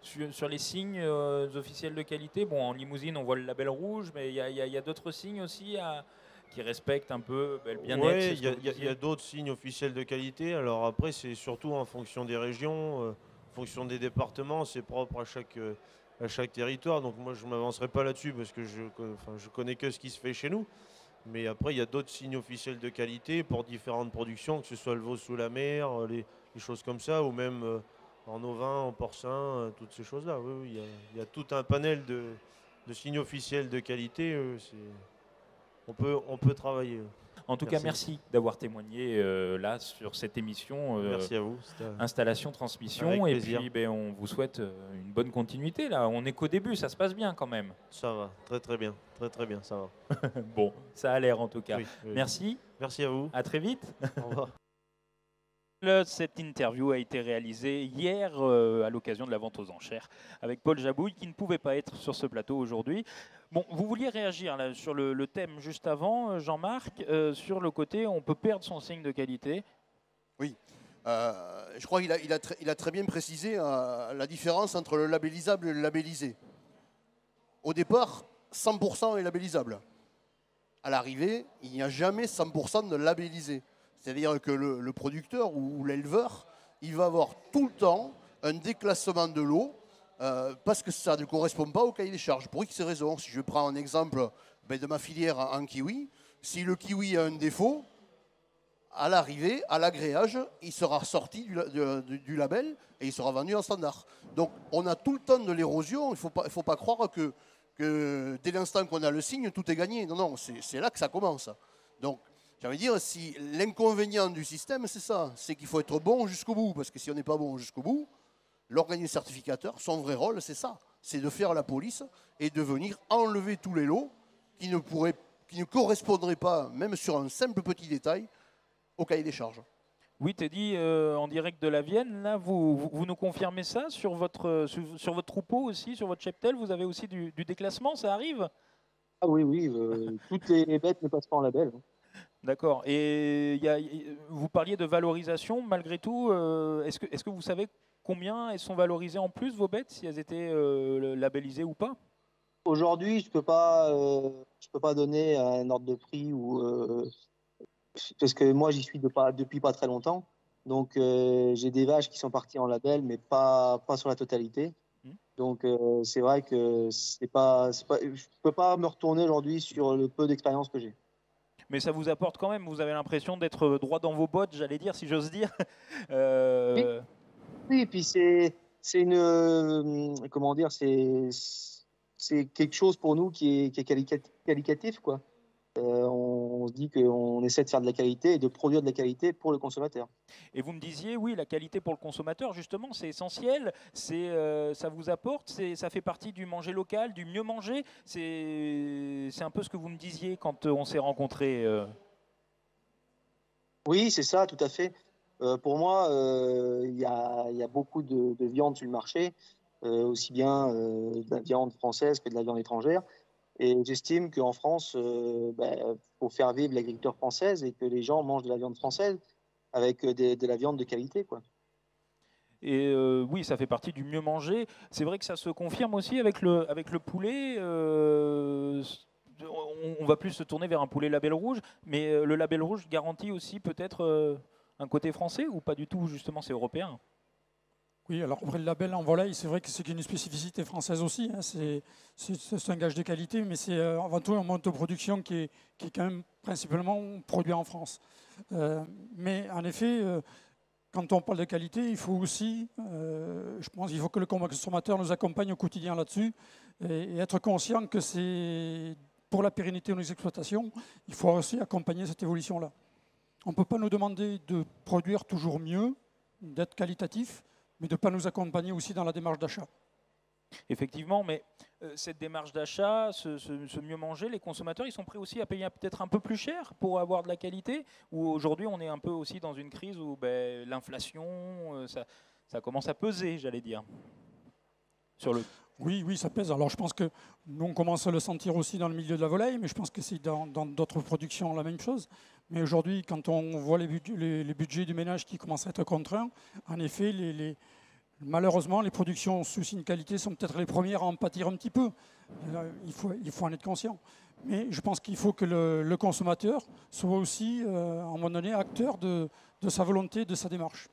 sur les signes officiels de qualité? Bon, en limousine, on voit le label rouge, mais il y a d'autres signes aussi qui respectent un peu le bien-être. Oui, il y a d'autres signes officiels de qualité. Alors après, c'est surtout en fonction des régions, en fonction des départements, c'est propre à chaque territoire. Donc moi, je ne m'avancerai pas là-dessus parce que je connais que ce qui se fait chez nous. Mais après, il y a d'autres signes officiels de qualité pour différentes productions, que ce soit le veau sous la mer, les choses comme ça, ou même en ovin, en porcin, toutes ces choses-là. Oui, il y a tout un panel de signes officiels de qualité. On peut travailler. En tout cas, merci d'avoir témoigné là sur cette émission. Merci à vous. Installation, transmission. Et puis, on vous souhaite une bonne continuité. Là, on n'est qu'au début, ça se passe bien quand même. Ça va, très bien. Très bien, ça va. Bon, ça a l'air en tout cas. Oui. Merci. Merci à vous. À très vite. Au revoir. Cette interview a été réalisée hier à l'occasion de la vente aux enchères avec Paul Jabouille qui ne pouvait pas être sur ce plateau aujourd'hui. Bon, vous vouliez réagir là, sur le thème juste avant, Jean-Marc, sur le côté on peut perdre son signe de qualité. Oui, je crois qu'il a très bien précisé la différence entre le labellisable et le labellisé. Au départ, 100% est labellisable. À l'arrivée, il n'y a jamais 100% de labellisé. C'est-à-dire que le producteur ou l'éleveur, il va avoir tout le temps un déclassement de l'eau parce que ça ne correspond pas au cahier des charges. Pour X raisons, si je prends un exemple de ma filière en kiwi, si le kiwi a un défaut, à l'arrivée, à l'agréage, il sera sorti du label et il sera vendu en standard. Donc on a tout le temps de l'érosion, il ne faut pas croire que dès l'instant qu'on a le signe, tout est gagné. Non, c'est là que ça commence. Donc, j'ai envie de dire, si l'inconvénient du système, c'est ça, c'est qu'il faut être bon jusqu'au bout, parce que si on n'est pas bon jusqu'au bout, l'organisme certificateur, son vrai rôle, c'est ça, c'est de faire la police et de venir enlever tous les lots qui ne correspondraient pas, même sur un simple petit détail, au cahier des charges. Oui, Teddy, en direct de la Vienne, là, vous nous confirmez ça sur votre troupeau aussi, sur votre cheptel, vous avez aussi du déclassement, ça arrive? Ah oui, toutes les bêtes ne passent pas en label. D'accord. Et vous parliez de valorisation, malgré tout. Est-ce que vous savez combien elles sont valorisées en plus, vos bêtes, si elles étaient labellisées ou pas? Aujourd'hui, je peux pas donner un ordre de prix parce que moi, j'y suis depuis pas très longtemps. Donc, j'ai des vaches qui sont parties en label, mais pas sur la totalité. Donc, c'est vrai que je peux pas me retourner aujourd'hui sur le peu d'expérience que j'ai. Mais ça vous apporte quand même, vous avez l'impression d'être droit dans vos bottes, j'allais dire, si j'ose dire. Oui, et puis c'est une, comment dire, c'est quelque chose pour nous qui est qualitatif, quoi. On se dit qu'on essaie de faire de la qualité et de produire de la qualité pour le consommateur. Et vous me disiez, oui, la qualité pour le consommateur, justement, c'est essentiel. Ça vous apporte, ça fait partie du manger local, du mieux manger. C'est un peu ce que vous me disiez quand on s'est rencontrés. Oui, c'est ça, tout à fait. Pour moi, il y a beaucoup de viande sur le marché, aussi bien de la viande française que de la viande étrangère. Et j'estime qu'en France, faut faire vivre l'agriculture française et que les gens mangent de la viande française avec de la viande de qualité, quoi. Et oui, ça fait partie du mieux manger. C'est vrai que ça se confirme aussi avec le poulet. On va plus se tourner vers un poulet label rouge, mais le label rouge garantit aussi peut-être un côté français ou pas du tout, justement, c'est européen. Oui, alors après le label en volaille, c'est vrai que c'est une spécificité française aussi, hein. C'est un gage de qualité, mais c'est avant tout un mode de production qui est quand même principalement produit en France. Mais en effet, quand on parle de qualité, il faut aussi, je pense qu'il faut que le consommateur nous accompagne au quotidien là-dessus et être conscient que c'est pour la pérennité de nos exploitations, il faut aussi accompagner cette évolution-là. On ne peut pas nous demander de produire toujours mieux, d'être qualitatif, mais de ne pas nous accompagner aussi dans la démarche d'achat. Effectivement, mais cette démarche d'achat, ce mieux manger, les consommateurs, ils sont prêts aussi à payer peut-être un peu plus cher pour avoir de la qualité. Ou aujourd'hui, on est un peu aussi dans une crise où l'inflation, ça commence à peser, j'allais dire. Oui, ça pèse. Alors je pense que nous, on commence à le sentir aussi dans le milieu de la volaille, mais je pense que c'est dans d'autres productions la même chose. Mais aujourd'hui, quand on voit les budgets du ménage qui commencent à être contraints, en effet, malheureusement, les productions sous signe qualité sont peut-être les premières à en pâtir un petit peu. Il faut en être conscient. Mais je pense qu'il faut que le consommateur soit aussi, à un moment donné, acteur de sa volonté, de sa démarche.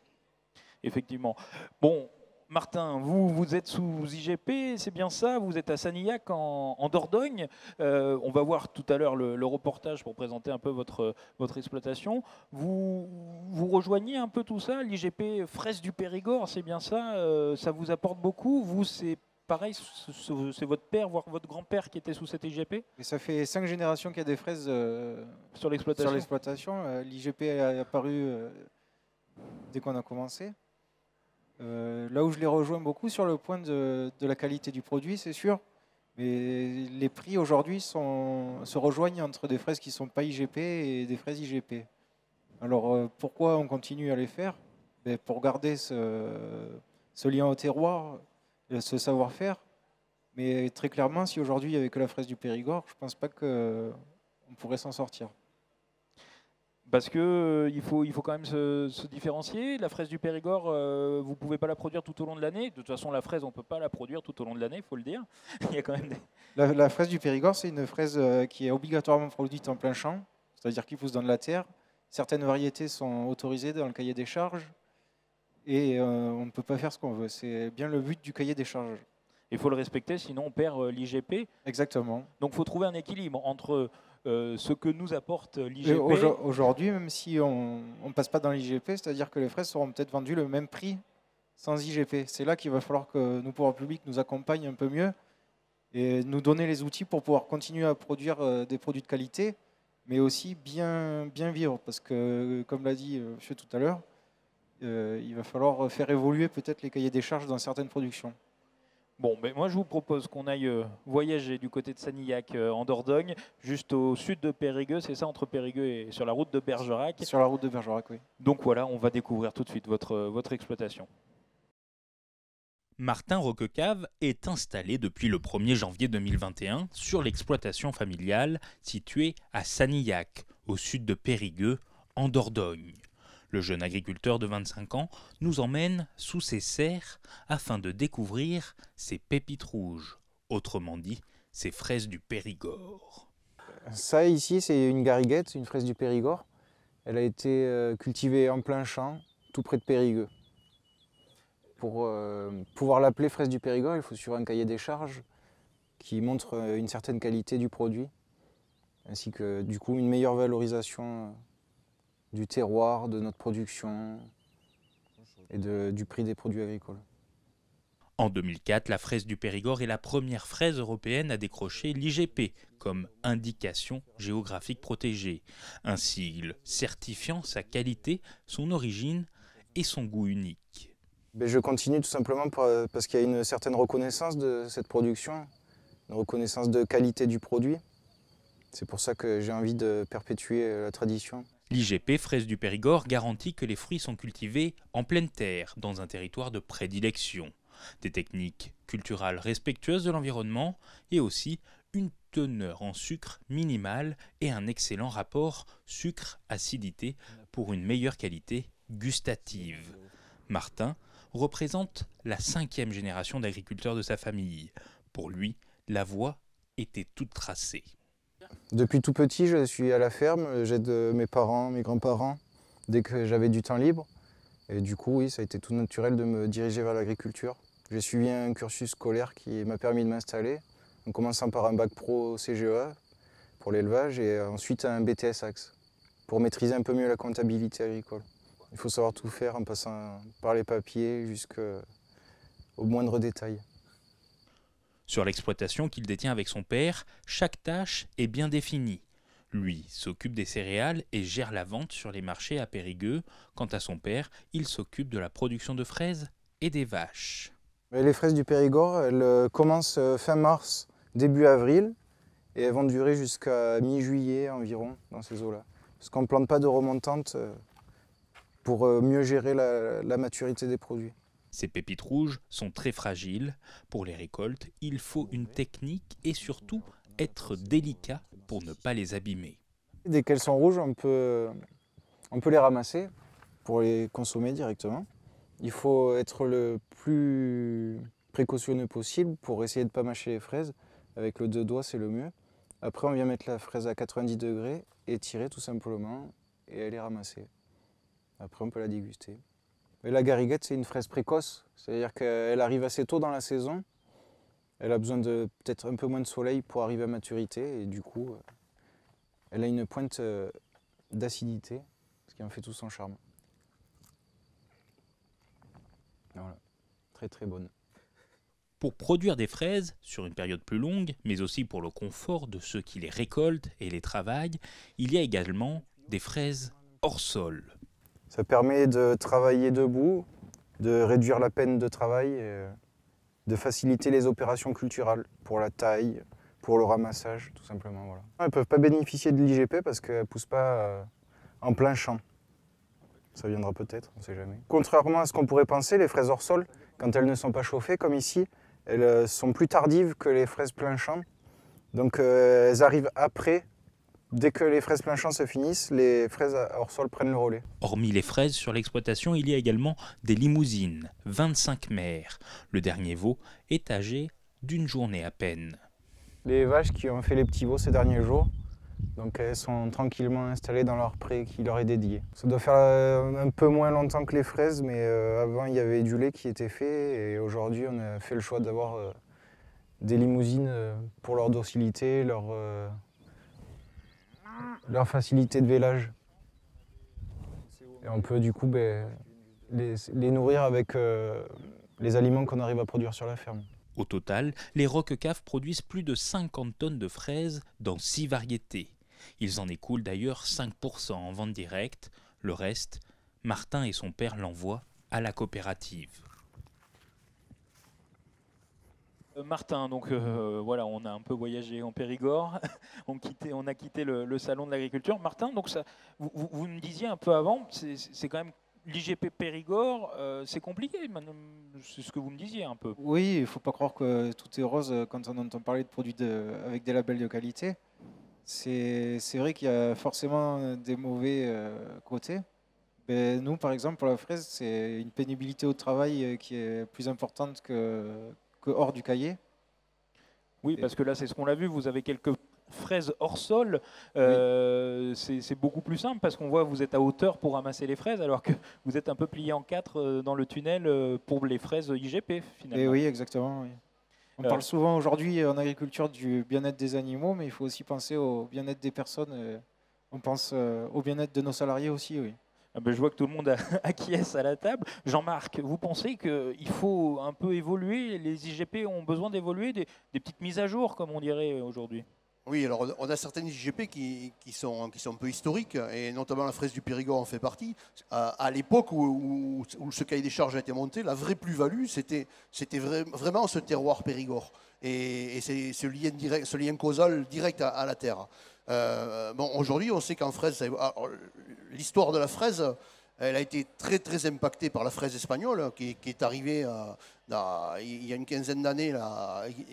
Effectivement. Bon, Martin, vous êtes sous IGP, c'est bien ça? Vous êtes à Sanilhac en Dordogne. On va voir tout à l'heure le reportage pour présenter un peu votre exploitation. Vous rejoignez un peu tout ça, l'IGP Fraises du Périgord, c'est bien ça? Ça vous apporte beaucoup? Vous, c'est pareil, c'est votre père, voire votre grand-père qui était sous cette IGP? Et ça fait 5 générations qu'il y a des fraises sur l'exploitation. L'IGP est apparu dès qu'on a commencé. Là où je les rejoins beaucoup sur le point de la qualité du produit, c'est sûr, mais les prix aujourd'hui se rejoignent entre des fraises qui ne sont pas IGP et des fraises IGP. Alors pourquoi on continue à les faire? Pour garder ce lien au terroir, ce savoir-faire. Mais très clairement, si aujourd'hui il n'y avait que la fraise du Périgord, je ne pense pas qu'on pourrait s'en sortir. Parce qu'il faut quand même se différencier. La fraise du Périgord, vous ne pouvez pas la produire tout au long de l'année. De toute façon, la fraise, on ne peut pas la produire tout au long de l'année, il faut le dire. Il y a quand même la fraise du Périgord, c'est une fraise qui est obligatoirement produite en plein champ, c'est-à-dire qui pousse dans de la terre. Certaines variétés sont autorisées dans le cahier des charges et on ne peut pas faire ce qu'on veut. C'est bien le but du cahier des charges. Il faut le respecter, sinon on perd l'IGP. Exactement. Donc il faut trouver un équilibre entre ce que nous apporte l'IGP. Aujourd'hui, même si on ne passe pas dans l'IGP, c'est-à-dire que les fraises seront peut-être vendues le même prix sans IGP. C'est là qu'il va falloir que nos pouvoirs publics nous accompagnent un peu mieux et nous donner les outils pour pouvoir continuer à produire des produits de qualité, mais aussi bien vivre. Parce que, comme l'a dit monsieur tout à l'heure, il va falloir faire évoluer peut-être les cahiers des charges dans certaines productions. Bon, mais moi je vous propose qu'on aille voyager du côté de Sanilhac en Dordogne, juste au sud de Périgueux, c'est ça, entre Périgueux et sur la route de Bergerac. Sur la route de Bergerac, oui. Donc voilà, on va découvrir tout de suite votre exploitation. Martin Roquecave est installé depuis le 1er janvier 2021 sur l'exploitation familiale située à Sanilhac, au sud de Périgueux, en Dordogne. Le jeune agriculteur de 25 ans nous emmène sous ses serres afin de découvrir ses pépites rouges, autrement dit, ses fraises du Périgord. Ça ici, c'est une gariguette, une fraise du Périgord. Elle a été cultivée en plein champ, tout près de Périgueux. Pour pouvoir l'appeler fraise du Périgord, il faut suivre un cahier des charges qui montre une certaine qualité du produit, ainsi que du coup une meilleure valorisation du terroir, de notre production et du prix des produits agricoles. En 2004, la fraise du Périgord est la première fraise européenne à décrocher l'IGP comme indication géographique protégée, un sigle certifiant sa qualité, son origine et son goût unique. Je continue tout simplement parce qu'il y a une certaine reconnaissance de cette production, une reconnaissance de qualité du produit. C'est pour ça que j'ai envie de perpétuer la tradition. L'IGP fraise du Périgord garantit que les fruits sont cultivés en pleine terre, dans un territoire de prédilection. Des techniques culturales respectueuses de l'environnement et aussi une teneur en sucre minimale et un excellent rapport sucre-acidité pour une meilleure qualité gustative. Martin représente la 5e génération d'agriculteurs de sa famille. Pour lui, la voie était toute tracée. Depuis tout petit, je suis à la ferme, j'aide mes parents, mes grands-parents, dès que j'avais du temps libre. Et du coup, oui, ça a été tout naturel de me diriger vers l'agriculture. J'ai suivi un cursus scolaire qui m'a permis de m'installer, en commençant par un bac pro CGEA pour l'élevage et ensuite un BTS Axe pour maîtriser un peu mieux la comptabilité agricole. Il faut savoir tout faire en passant par les papiers jusqu'au moindre détail. Sur l'exploitation qu'il détient avec son père, chaque tâche est bien définie. Lui s'occupe des céréales et gère la vente sur les marchés à Périgueux. Quant à son père, il s'occupe de la production de fraises et des vaches. Les fraises du Périgord, elles commencent fin mars, début avril, et elles vont durer jusqu'à mi-juillet environ dans ces eaux-là. Parce qu'on ne plante pas de remontante pour mieux gérer la maturité des produits. Ces pépites rouges sont très fragiles. Pour les récoltes, il faut une technique et surtout être délicat pour ne pas les abîmer. Dès qu'elles sont rouges, on peut les ramasser pour les consommer directement. Il faut être le plus précautionneux possible pour essayer de ne pas mâcher les fraises. Avec le 2 doigts, c'est le mieux. Après, on vient mettre la fraise à 90 degrés et tirer tout simplement, et elle est ramassée. Après, on peut la déguster. Et la gariguette, c'est une fraise précoce, c'est-à-dire qu'elle arrive assez tôt dans la saison. Elle a besoin de peut-être un peu moins de soleil pour arriver à maturité, et du coup, elle a une pointe d'acidité, ce qui en fait tout son charme. Voilà, très très bonne. Pour produire des fraises sur une période plus longue, mais aussi pour le confort de ceux qui les récoltent et les travaillent, il y a également des fraises hors sol. Ça permet de travailler debout, de réduire la peine de travail, et de faciliter les opérations culturales pour la taille, pour le ramassage, tout simplement. Voilà. Elles ne peuvent pas bénéficier de l'IGP parce qu'elles ne poussent pas en plein champ. Ça viendra peut-être, on ne sait jamais. Contrairement à ce qu'on pourrait penser, les fraises hors sol, quand elles ne sont pas chauffées, comme ici, elles sont plus tardives que les fraises plein champ. Donc elles arrivent après. Dès que les fraises plein champ se finissent, les fraises hors sol prennent le relais. Hormis les fraises sur l'exploitation, il y a également des limousines, 25 mères. Le dernier veau est âgé d'une journée à peine. Les vaches qui ont fait les petits veaux ces derniers jours, donc elles sont tranquillement installées dans leur pré qui leur est dédié. Ça doit faire un peu moins longtemps que les fraises, mais avant il y avait du lait qui était fait et aujourd'hui on a fait le choix d'avoir des limousines pour leur docilité, leur facilité de vélage. Et on peut du coup les nourrir avec les aliments qu'on arrive à produire sur la ferme. Au total, les Roquecaves produisent plus de 50 tonnes de fraises dans 6 variétés. Ils en écoulent d'ailleurs 5% en vente directe. Le reste, Martin et son père l'envoient à la coopérative. Martin, donc voilà, on a un peu voyagé en Périgord, on a quitté le salon de l'agriculture. Martin, donc ça, vous me disiez un peu avant, c'est quand même l'IGP Périgord, c'est compliqué, c'est ce que vous me disiez un peu. Oui, il ne faut pas croire que tout est rose quand on entend parler de produits avec des labels de qualité. C'est vrai qu'il y a forcément des mauvais côtés. Mais nous, par exemple, pour la fraise, c'est une pénibilité au travail qui est plus importante que hors du cahier. Oui, parce que là, c'est ce qu'on l'a vu, vous avez quelques fraises hors sol. Oui. C'est beaucoup plus simple parce qu'on voit que vous êtes à hauteur pour ramasser les fraises, alors que vous êtes un peu plié en 4 dans le tunnel pour les fraises IGP, finalement. Et oui, exactement. Oui. On parle souvent aujourd'hui en agriculture du bien-être des animaux, mais il faut aussi penser au bien-être des personnes. On pense au bien-être de nos salariés aussi, oui. Ah ben, je vois que tout le monde acquiesce à la table. Jean-Marc, vous pensez qu'il faut un peu évoluer, les IGP ont besoin d'évoluer, des petites mises à jour, comme on dirait aujourd'hui? Oui, alors on a certaines IGP qui sont un peu historiques, et notamment la fraise du Périgord en fait partie. À l'époque où ce cahier des charges a été monté, la vraie plus-value, c'était vraiment ce terroir Périgord. Et c'est ce lien causal direct à la terre. Bon, aujourd'hui, on sait qu'en fraise, l'histoire de la fraise, elle a été très très impactée par la fraise espagnole qui est arrivée il y a une quinzaine d'années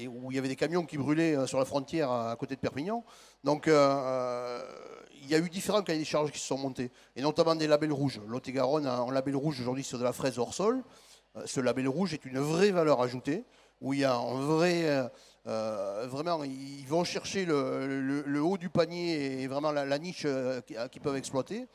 où il y avait des camions qui brûlaient sur la frontière à côté de Perpignan. Donc il y a eu différents cahiers des charges qui se sont montés, et notamment des labels rouges. Lot-et-Garonne a un label rouge aujourd'hui sur de la fraise hors sol. Ce label rouge est une vraie valeur ajoutée, où il y a un vrai... vraiment, ils vont chercher le haut du panier et vraiment la niche qu'ils peuvent exploiter.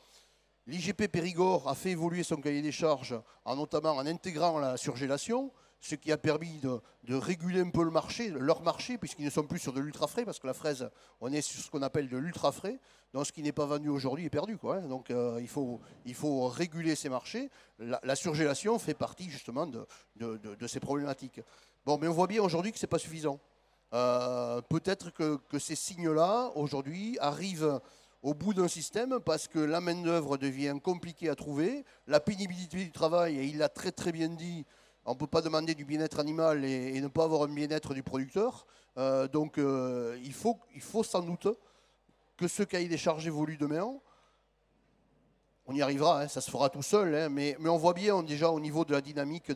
L'IGP Périgord a fait évoluer son cahier des charges, notamment en intégrant la surgélation, ce qui a permis de réguler un peu leur marché, puisqu'ils ne sont plus sur de l'ultra frais, parce que la fraise, on est sur ce qu'on appelle de l'ultra frais, donc ce qui n'est pas vendu aujourd'hui est perdu, quoi, hein. Donc il faut réguler ces marchés. La surgélation fait partie justement de ces problématiques. Bon, mais on voit bien aujourd'hui que ce n'est pas suffisant. Peut-être que ces signes-là, aujourd'hui, arrivent au bout d'un système, parce que la main-d'œuvre devient compliquée à trouver, la pénibilité du travail, et il l'a très très bien dit, on ne peut pas demander du bien-être animal et ne pas avoir un bien-être du producteur. Donc il faut sans doute que ce cahier des charges évolue demain. On y arrivera, hein, ça se fera tout seul, hein, mais on voit bien déjà au niveau de la dynamique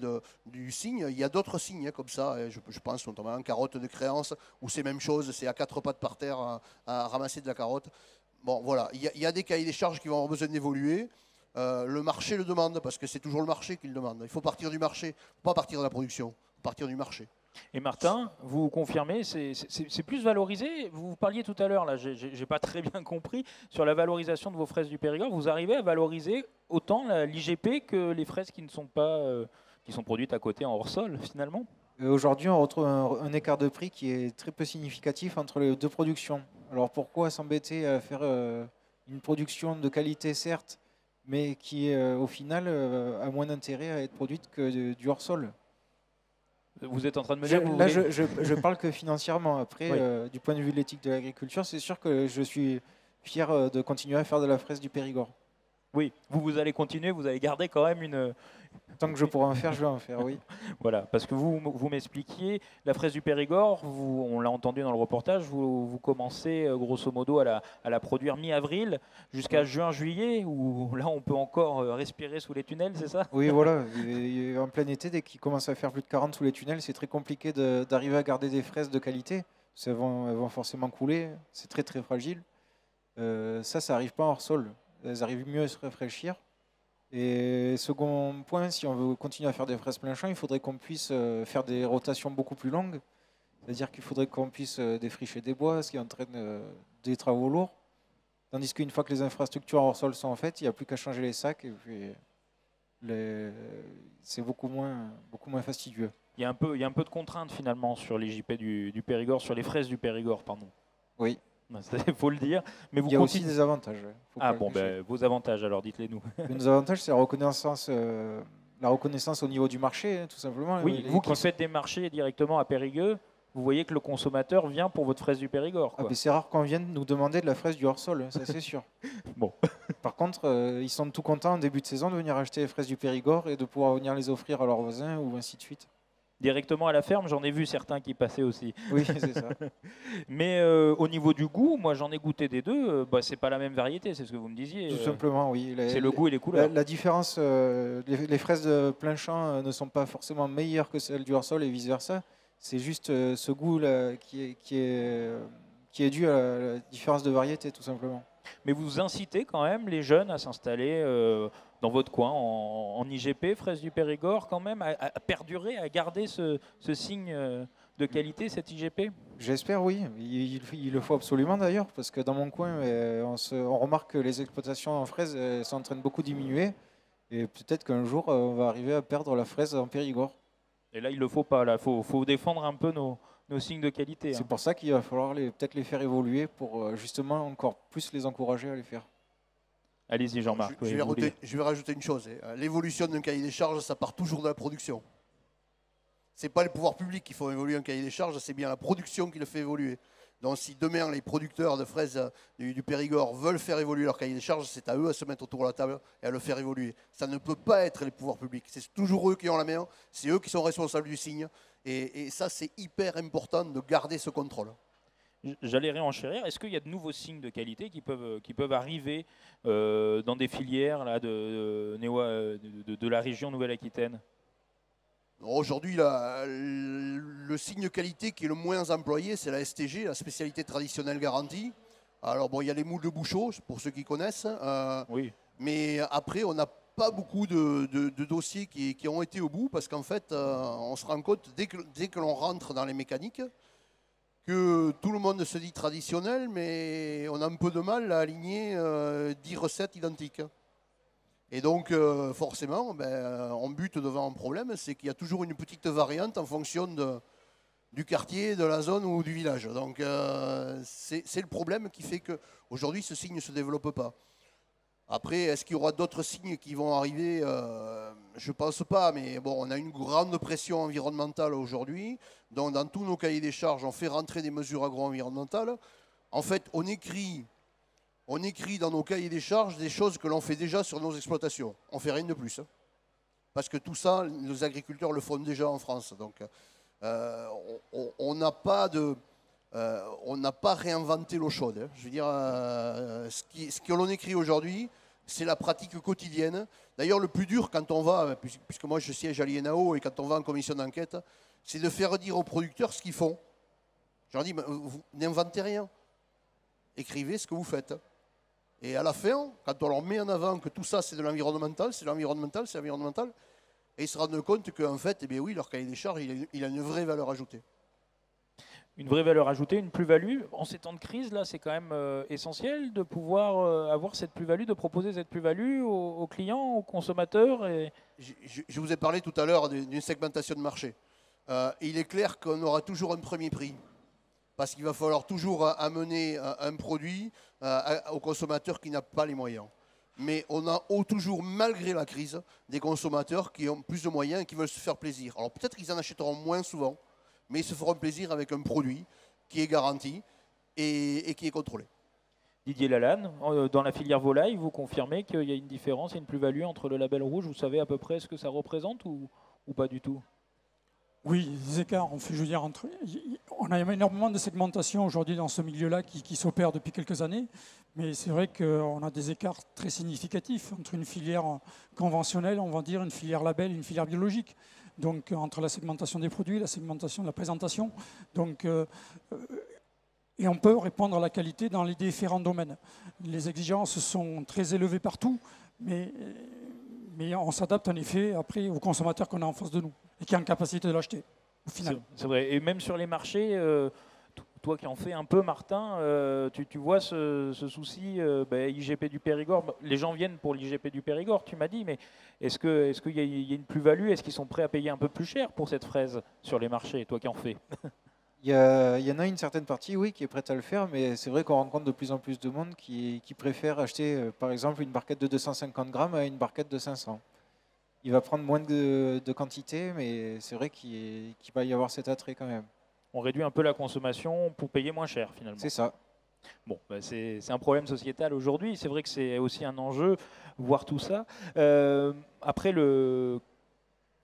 du signe, il y a d'autres signes, hein, comme ça, hein, je pense notamment à une carotte de créance, où c'est la même chose, c'est à 4 pattes par terre à ramasser de la carotte. Bon, voilà, il y a des cahiers des charges qui vont avoir besoin d'évoluer. Le marché le demande, parce que c'est toujours le marché qui le demande. Il faut partir du marché, pas partir de la production, partir du marché. Et Martin, vous confirmez, c'est plus valorisé. Vous parliez tout à l'heure, là, j'ai pas très bien compris, sur la valorisation de vos fraises du Périgord. Vous arrivez à valoriser autant l'IGP que les fraises qui ne sont pas, qui sont produites à côté en hors sol, finalement? Aujourd'hui, on retrouve un écart de prix qui est très peu significatif entre les deux productions. Alors pourquoi s'embêter à faire une production de qualité, certes, mais qui, au final, a moins d'intérêt à être produite que du hors-sol? Vous êtes en train de me dire... Là, je parle que financièrement. Après, Oui. du point de vue de l'éthique de l'agriculture, c'est sûr que je suis fier de continuer à faire de la fraise du Périgord. Oui, vous allez continuer, vous allez garder quand même une... Tant que je pourrai en faire, je vais en faire, oui. Voilà, parce que vous m'expliquiez, la fraise du Périgord, on l'a entendu dans le reportage, vous commencez grosso modo à la produire mi-avril jusqu'à juin-juillet, où là on peut encore respirer sous les tunnels, c'est ça? Oui, voilà. Et en plein été, dès qu'il commence à faire plus de 40 sous les tunnels, c'est très compliqué d'arriver à garder des fraises de qualité. Elles vont forcément couler, c'est très très fragile. Ça n'arrive pas en hors sol. Elles arrivent mieux à se rafraîchir. Et second point, si on veut continuer à faire des fraises plein champ, il faudrait qu'on puisse faire des rotations beaucoup plus longues. C'est-à-dire qu'il faudrait qu'on puisse défricher des bois, ce qui entraîne des travaux lourds. Tandis qu'une fois que les infrastructures hors sol sont faites, il n'y a plus qu'à changer les sacs et puis c'est beaucoup moins fastidieux. Il y a un peu de contraintes finalement sur les JP du Périgord, sur les fraises du Périgord, pardon. Oui. Il faut le dire. Mais vous il y a aussi des avantages. Ah bon, vos avantages alors, dites-les-nous. Nos avantages, c'est la reconnaissance au niveau du marché, hein, tout simplement. Oui, vous qui faites des marchés directement à Périgueux, vous voyez que le consommateur vient pour votre fraise du Périgord. Ah, c'est rare qu'on vienne nous demander de la fraise du hors-sol, hein, ça c'est sûr. Bon. Par contre, ils sont tout contents en début de saison de venir acheter les fraises du Périgord et de pouvoir venir les offrir à leurs voisins ou ainsi de suite. Directement à la ferme, j'en ai vu certains qui passaient aussi. Oui, c'est ça. Mais au niveau du goût, moi j'en ai goûté des deux, c'est pas la même variété, c'est ce que vous me disiez. Tout simplement, oui. C'est le goût et les couleurs. La différence, les fraises de plein champ ne sont pas forcément meilleures que celles du hors-sol et vice-versa. C'est juste ce goût là, qui est dû à la différence de variété, tout simplement. Mais vous incitez quand même les jeunes à s'installer dans votre coin, en IGP, fraises du Périgord, quand même, à perdurer, à garder ce signe de qualité, cette IGP? J'espère, oui. Il le faut absolument d'ailleurs, parce que dans mon coin, on remarque que les exploitations en fraises sont en train de beaucoup diminuer. Et peut-être qu'un jour, on va arriver à perdre la fraise en Périgord. Et là, il ne le faut pas. Il faut défendre un peu nos signes de qualité. C'est pour ça qu'il va falloir peut-être les faire évoluer pour justement encore plus les encourager à les faire. Allez-y Jean-Marc. Je vais rajouter une chose. L'évolution d'un cahier des charges, ça part toujours de la production. Ce n'est pas les pouvoirs publics qui font évoluer un cahier des charges, c'est bien la production qui le fait évoluer. Donc si demain les producteurs de fraises du Périgord veulent faire évoluer leur cahier des charges, c'est à eux à se mettre autour de la table et à le faire évoluer. Ça ne peut pas être les pouvoirs publics. C'est toujours eux qui ont la main, c'est eux qui sont responsables du signe. Et ça, c'est hyper important de garder ce contrôle. J'allais réenchérir. Est-ce qu'il y a de nouveaux signes de qualité qui peuvent arriver dans des filières là, de la région Nouvelle-Aquitaine? Aujourd'hui, le signe qualité qui est le moins employé, c'est la STG, la spécialité traditionnelle garantie. Alors bon, il y a les moules de Bouchot, pour ceux qui connaissent. Oui. Mais après, on n'a pas beaucoup de dossiers qui ont été au bout, parce qu'en fait, on se rend compte, dès que l'on rentre dans les mécaniques, que tout le monde se dit traditionnel, mais on a un peu de mal à aligner 10 recettes identiques. Et donc, forcément, on bute devant un problème, c'est qu'il y a toujours une petite variante en fonction du quartier, de la zone ou du village. Donc, c'est le problème qui fait qu'aujourd'hui, ce signe ne se développe pas. Après, est-ce qu'il y aura d'autres signes qui vont arriver? Je ne pense pas, mais bon, on a une grande pression environnementale aujourd'hui. Donc, dans tous nos cahiers des charges, on fait rentrer des mesures agro-environnementales. En fait, on écrit dans nos cahiers des charges des choses que l'on fait déjà sur nos exploitations. On ne fait rien de plus. Parce que tout ça, nos agriculteurs le font déjà en France. Donc, on n'a pas réinventé l'eau chaude. Je veux dire, ce que l'on écrit aujourd'hui, c'est la pratique quotidienne. D'ailleurs, le plus dur quand on va, puisque moi je siège à l'INAO et quand on va en commission d'enquête, c'est de faire dire aux producteurs ce qu'ils font. Je leur dis, vous n'inventez rien. Écrivez ce que vous faites. Et à la fin, quand on leur met en avant que tout ça c'est de l'environnemental, c'est l'environnemental, c'est l'environnemental, et ils se rendent compte qu'en fait, eh bien oui, leur cahier des charges, il a une vraie valeur ajoutée. Une vraie valeur ajoutée, une plus-value. En ces temps de crise, là, c'est quand même essentiel de pouvoir avoir cette plus-value, de proposer cette plus-value aux clients, aux consommateurs. Je vous ai parlé tout à l'heure d'une segmentation de marché. Il est clair qu'on aura toujours un premier prix. Parce qu'il va falloir toujours amener un produit au consommateur qui n'a pas les moyens. Mais on a toujours, malgré la crise, des consommateurs qui ont plus de moyens et qui veulent se faire plaisir. Alors peut-être qu'ils en achèteront moins souvent, mais ils se feront plaisir avec un produit qui est garanti et qui est contrôlé. Didier Lalanne, dans la filière volaille, vous confirmez qu'il y a une différence et une plus-value entre le label rouge? Vous savez à peu près ce que ça représente ou pas du tout? Oui, des écarts. On a énormément de segmentation aujourd'hui dans ce milieu-là qui s'opère depuis quelques années, mais c'est vrai qu'on a des écarts très significatifs entre une filière conventionnelle, on va dire, une filière label et une filière biologique. Donc entre la segmentation des produits, la segmentation de la présentation. Et on peut répondre à la qualité dans les différents domaines. Les exigences sont très élevées partout, mais on s'adapte en effet après au consommateur qu'on a en face de nous et qui a en capacité de l'acheter au final. C'est vrai. Et même sur les marchés, toi qui en fais un peu, Martin, tu vois ce souci IGP du Périgord. Les gens viennent pour l'IGP du Périgord, tu m'as dit, mais est-ce qu'il y a une plus-value? Est-ce qu'ils sont prêts à payer un peu plus cher pour cette fraise sur les marchés, toi qui en fais? Il y en a une certaine partie, oui, qui est prête à le faire, mais c'est vrai qu'on rencontre de plus en plus de monde qui préfère acheter, par exemple, une barquette de 250 grammes à une barquette de 500. Il va prendre moins de quantité, mais c'est vrai qu'il va y avoir cet attrait quand même. On réduit un peu la consommation pour payer moins cher, finalement. C'est ça. Bon, c'est un problème sociétal aujourd'hui. C'est vrai que c'est aussi un enjeu, voir tout ça. Après,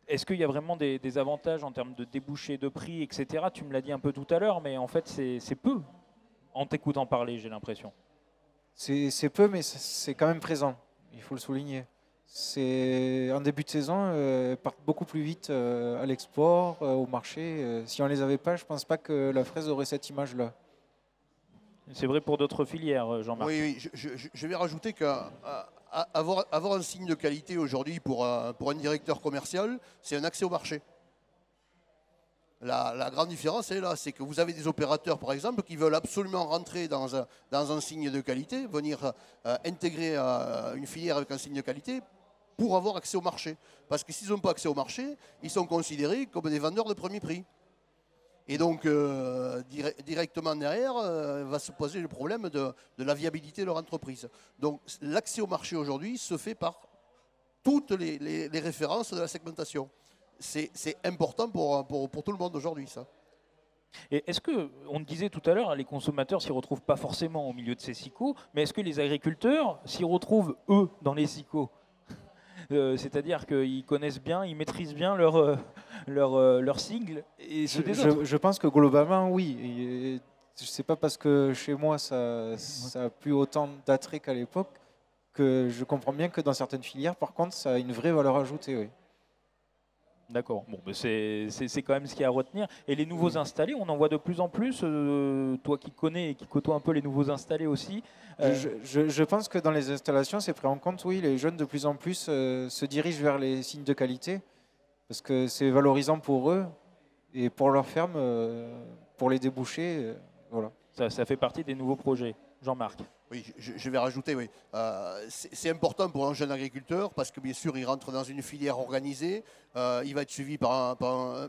est-ce qu'il y a vraiment des avantages en termes de débouchés, de prix, etc. Tu me l'as dit un peu tout à l'heure, mais en fait, c'est peu en t'écoutant parler, j'ai l'impression. C'est peu, mais c'est quand même présent. Il faut le souligner. En début de saison, partent beaucoup plus vite à l'export, au marché. Si on ne les avait pas, je ne pense pas que la fraise aurait cette image-là. C'est vrai pour d'autres filières, Jean-Marc. Oui, je vais rajouter qu'avoir un signe de qualité aujourd'hui pour un directeur commercial, c'est un accès au marché. La grande différence est là, c'est que vous avez des opérateurs, par exemple, qui veulent absolument rentrer dans un signe de qualité, venir intégrer une filière avec un signe de qualité pour avoir accès au marché. Parce que s'ils n'ont pas accès au marché, ils sont considérés comme des vendeurs de premier prix. Et donc, directement derrière, va se poser le problème de la viabilité de leur entreprise. Donc, l'accès au marché aujourd'hui se fait par toutes les références de la segmentation. C'est important pour tout le monde aujourd'hui, ça. Et est-ce que, on disait tout à l'heure, les consommateurs s'y retrouvent pas forcément au milieu de ces SICO, mais est-ce que les agriculteurs s'y retrouvent, eux, dans les SICO? C'est-à-dire qu'ils connaissent bien, ils maîtrisent bien leur sigle et ceux des autres. Je pense que globalement, oui. Je ne sais pas parce que chez moi, ça n'a plus autant d'attrait qu'à l'époque, que je comprends bien que dans certaines filières, par contre, ça a une vraie valeur ajoutée. Oui. D'accord, bon, c'est quand même ce qu'il y a à retenir. Et les nouveaux installés, on en voit de plus en plus, toi qui connais et qui côtoie un peu les nouveaux installés aussi. Je pense que dans les installations, c'est pris en compte, oui, les jeunes de plus en plus se dirigent vers les signes de qualité, parce que c'est valorisant pour eux et pour leur ferme, pour les déboucher. Voilà. Ça fait partie des nouveaux projets. Jean-Marc. Oui, je vais rajouter, oui. C'est important pour un jeune agriculteur parce que bien sûr, il rentre dans une filière organisée, il va être suivi par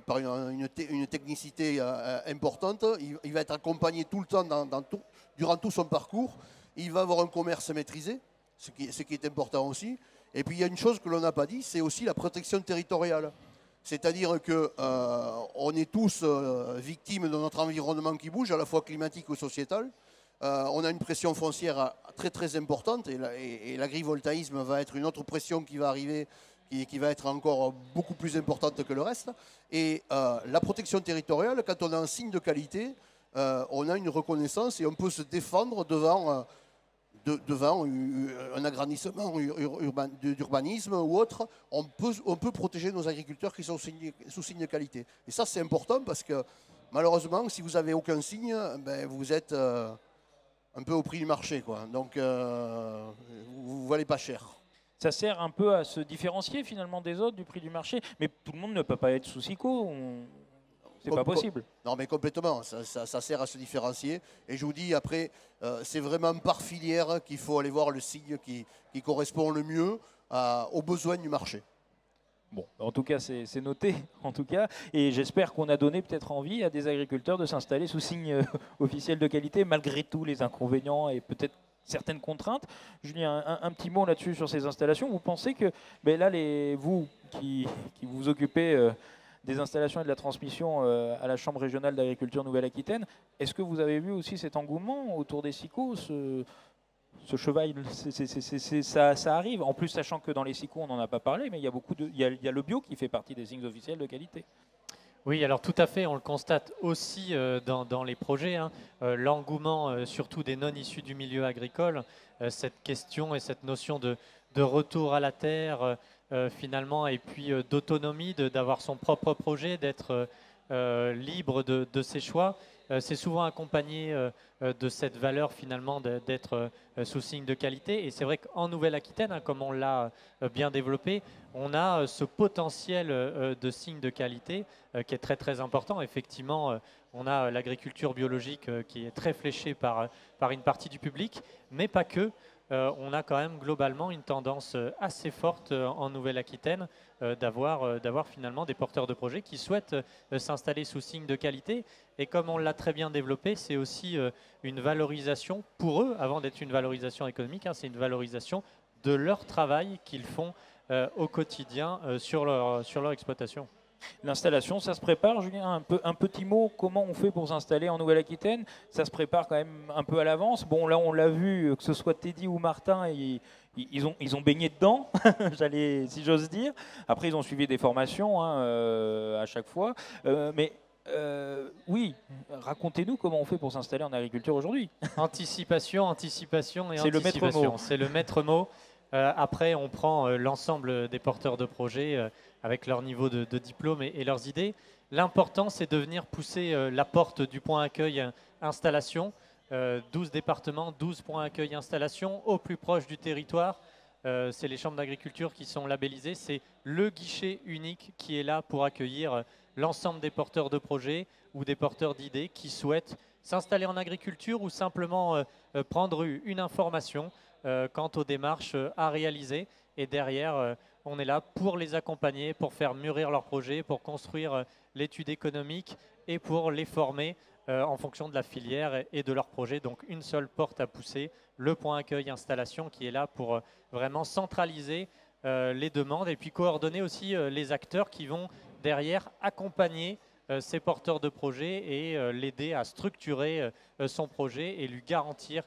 une technicité importante, il va être accompagné tout le temps durant tout son parcours, il va avoir un commerce maîtrisé, ce qui est important aussi. Et puis il y a une chose que l'on n'a pas dit, c'est aussi la protection territoriale. C'est-à-dire qu'on est tous victimes de notre environnement qui bouge, à la fois climatique ou sociétal. On a une pression foncière très très importante et l'agrivoltaïsme va être une autre pression qui va arriver, qui va être encore beaucoup plus importante que le reste. Et la protection territoriale, quand on a un signe de qualité, on a une reconnaissance et on peut se défendre devant un agrandissement d'urbanisme ou autre. On peut protéger nos agriculteurs qui sont sous signe de qualité. Et ça, c'est important parce que malheureusement, si vous n'avez aucun signe, ben, vous êtes un peu au prix du marché, quoi. Donc, vous ne valez pas cher. Ça sert un peu à se différencier finalement des autres du prix du marché, mais tout le monde ne peut pas être sous SICO. C'est pas possible. Non, mais complètement. Ça sert à se différencier. Et je vous dis, après, c'est vraiment par filière qu'il faut aller voir le signe qui correspond le mieux aux besoins du marché. Bon, en tout cas, c'est noté, en tout cas, et j'espère qu'on a donné peut-être envie à des agriculteurs de s'installer sous signe officiel de qualité, malgré tous les inconvénients et peut-être certaines contraintes. Julien, un petit mot là-dessus sur ces installations. Vous pensez que, ben là, vous qui vous occupez des installations et de la transmission à la Chambre régionale d'agriculture Nouvelle-Aquitaine, est-ce que vous avez vu aussi cet engouement autour des SICO, ce cheval, ça arrive. En plus, sachant que dans les SICO, on n'en a pas parlé, mais il y a le bio qui fait partie des signes officiels de qualité. Oui, alors tout à fait, on le constate aussi dans les projets, hein, l'engouement surtout des non-issus du milieu agricole, cette question et cette notion de retour à la terre finalement, et puis d'autonomie, d'avoir son propre projet, d'être libre de ses choix. C'est souvent accompagné de cette valeur finalement d'être sous signe de qualité. Et c'est vrai qu'en Nouvelle-Aquitaine, hein, comme on l'a bien développé, on a ce potentiel de signe de qualité qui est très très important. Effectivement, on a l'agriculture biologique qui est très fléchée par une partie du public, mais pas que. On a quand même globalement une tendance assez forte en Nouvelle-Aquitaine d'avoir finalement des porteurs de projets qui souhaitent s'installer sous signe de qualité. Et comme on l'a très bien développé, c'est aussi une valorisation pour eux, avant d'être une valorisation économique, hein, c'est une valorisation de leur travail qu'ils font au quotidien sur leur exploitation. L'installation, ça se prépare, Julien, un petit mot, comment on fait pour s'installer en Nouvelle-Aquitaine? Ça se prépare quand même un peu à l'avance. Bon, là, on l'a vu, que ce soit Teddy ou Martin, ils ont baigné dedans, si j'ose dire. Après, ils ont suivi des formations à chaque fois. Oui, racontez-nous comment on fait pour s'installer en agriculture aujourd'hui. Anticipation et anticipation. C'est le maître mot. C'est le maître mot. Après, on prend l'ensemble des porteurs de projets avec leur niveau de diplôme et leurs idées. L'important, c'est de venir pousser la porte du point accueil installation. 12 départements, 12 points accueil installation au plus proche du territoire. C'est les chambres d'agriculture qui sont labellisées. C'est le guichet unique qui est là pour accueillir l'ensemble des porteurs de projets ou des porteurs d'idées qui souhaitent s'installer en agriculture ou simplement prendre une information quant aux démarches à réaliser et derrière on est là pour les accompagner, pour faire mûrir leurs projets, pour construire l'étude économique et pour les former en fonction de la filière et de leur projet. Donc une seule porte à pousser, le point accueil installation qui est là pour vraiment centraliser les demandes et puis coordonner aussi les acteurs qui vont derrière accompagner ces porteurs de projets et l'aider à structurer son projet et lui garantir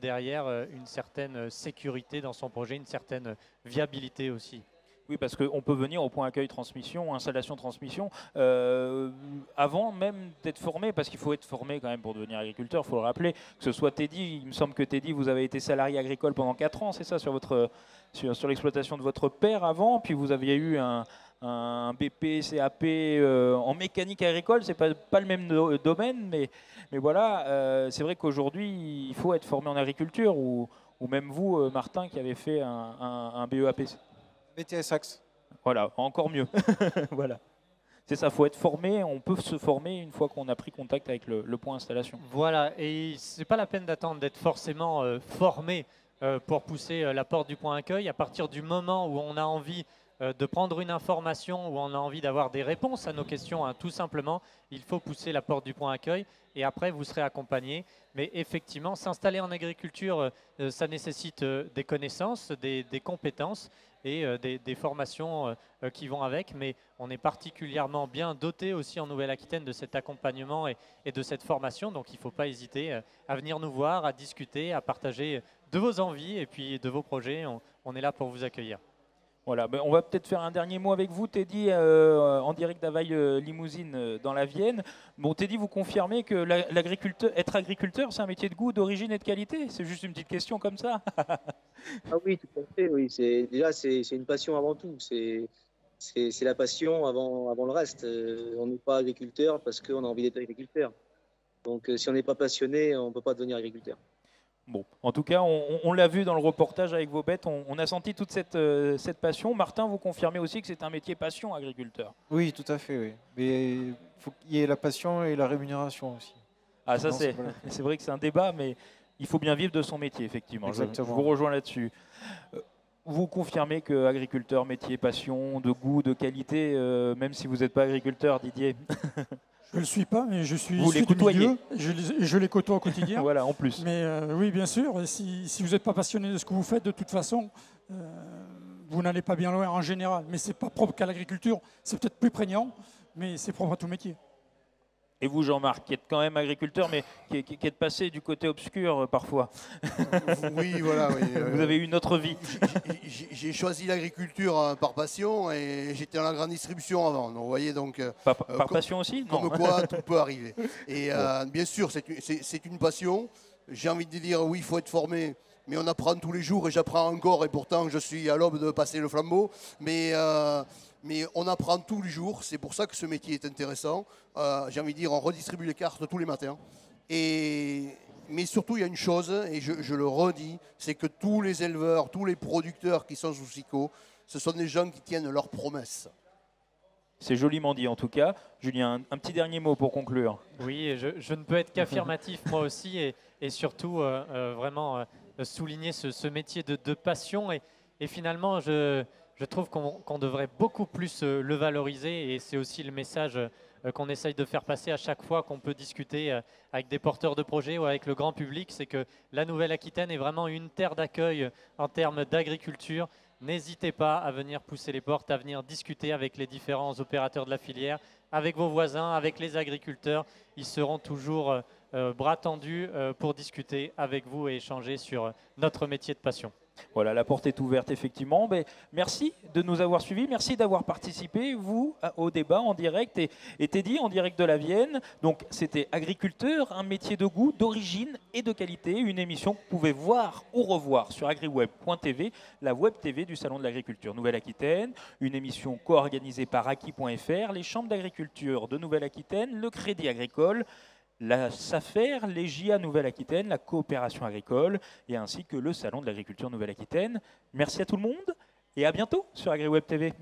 derrière une certaine sécurité dans son projet, une certaine viabilité aussi. Oui, parce qu'on peut venir au point accueil transmission, installation transmission, avant même d'être formé, parce qu'il faut être formé quand même pour devenir agriculteur, il faut le rappeler, que ce soit Teddy, il me semble que Teddy, vous avez été salarié agricole pendant 4 ans, c'est ça, sur l'exploitation de votre père avant, puis vous aviez eu un BP, CAP en mécanique agricole, c'est pas le même domaine, mais voilà, c'est vrai qu'aujourd'hui, il faut être formé en agriculture, ou même vous, Martin, qui avez fait un BEAP. BTS Axe. Voilà, encore mieux. Voilà. C'est ça, il faut être formé, on peut se former une fois qu'on a pris contact avec le point installation. Voilà, et c'est pas la peine d'attendre d'être forcément formé pour pousser la porte du point accueil. À partir du moment où on a envie de prendre une information, où on a envie d'avoir des réponses à nos questions, tout simplement, il faut pousser la porte du point accueil et après vous serez accompagné. Mais effectivement, s'installer en agriculture, ça nécessite des connaissances, des compétences et des formations qui vont avec, mais on est particulièrement bien doté aussi en Nouvelle-Aquitaine de cet accompagnement et de cette formation, donc il ne faut pas hésiter à venir nous voir, à discuter, à partager de vos envies et puis de vos projets. On est là pour vous accueillir. Voilà, on va peut-être faire un dernier mot avec vous, Teddy, en direct d'Availle Limousine dans la Vienne. Bon, Teddy, vous confirmez que être agriculteur, c'est un métier de goût, d'origine et de qualité? C'est juste une petite question comme ça. Ah oui, tout à fait, oui. Déjà, c'est une passion avant tout. C'est la passion avant le reste. On n'est pas agriculteur parce qu'on a envie d'être agriculteur. Donc, si on n'est pas passionné, on ne peut pas devenir agriculteur. Bon, en tout cas, on l'a vu dans le reportage avec vos bêtes, on a senti toute cette passion. Martin, vous confirmez aussi que c'est un métier passion, agriculteur? Oui, tout à fait, oui. Mais il faut qu'il y ait la passion et la rémunération aussi. Ah, ça c'est vrai que c'est un débat, mais il faut bien vivre de son métier, effectivement. Je vous rejoins là-dessus. Vous confirmez que agriculteur, métier, passion, de goût, de qualité, même si vous n'êtes pas agriculteur, Didier? Je ne le suis pas, mais je suis vous issu du milieu. Je les côtoie au quotidien. Voilà, en plus. Mais oui, bien sûr, si vous n'êtes pas passionné de ce que vous faites, de toute façon, vous n'allez pas bien loin en général. Mais ce n'est pas propre qu'à l'agriculture, c'est peut-être plus prégnant, mais c'est propre à tout métier. Et vous, Jean-Marc, qui êtes quand même agriculteur, mais qui êtes passé du côté obscur parfois. Oui, voilà. Oui, vous avez eu une autre vie. J'ai choisi l'agriculture par passion et j'étais dans la grande distribution avant. Donc, vous voyez, donc, par passion aussi? Comme quoi, tout peut arriver. Et bien sûr, c'est une passion. J'ai envie de dire, oui, il faut être formé. Mais on apprend tous les jours et j'apprends encore. Et pourtant, je suis à l'aube de passer le flambeau. Mais on apprend tous les jours. C'est pour ça que ce métier est intéressant. J'ai envie de dire, on redistribue les cartes tous les matins. Mais surtout, il y a une chose, et je le redis, c'est que tous les éleveurs, tous les producteurs qui sont sous SICO, ce sont des gens qui tiennent leurs promesses. C'est joliment dit en tout cas. Julien, un petit dernier mot pour conclure. Oui, je ne peux être qu'affirmatif moi aussi et surtout vraiment souligner ce métier de passion. Et finalement, je trouve qu'on devrait beaucoup plus le valoriser et c'est aussi le message qu'on essaye de faire passer à chaque fois qu'on peut discuter avec des porteurs de projets ou avec le grand public, c'est que la Nouvelle-Aquitaine est vraiment une terre d'accueil en termes d'agriculture. N'hésitez pas à venir pousser les portes, à venir discuter avec les différents opérateurs de la filière, avec vos voisins, avec les agriculteurs. Ils seront toujours bras tendus pour discuter avec vous et échanger sur notre métier de passion. Voilà, la porte est ouverte effectivement. Mais merci de nous avoir suivis, merci d'avoir participé, vous, au débat en direct et Teddy en direct de la Vienne. Donc c'était Agriculteur, un métier de goût, d'origine et de qualité, une émission que vous pouvez voir ou revoir sur agriweb.tv, la web TV du Salon de l'Agriculture Nouvelle-Aquitaine, une émission co-organisée par Aki.fr, les chambres d'agriculture de Nouvelle-Aquitaine, le Crédit Agricole, la SAFER, les JA Nouvelle-Aquitaine, la coopération agricole et ainsi que le Salon de l'Agriculture Nouvelle-Aquitaine. Merci à tout le monde et à bientôt sur AgriWeb TV.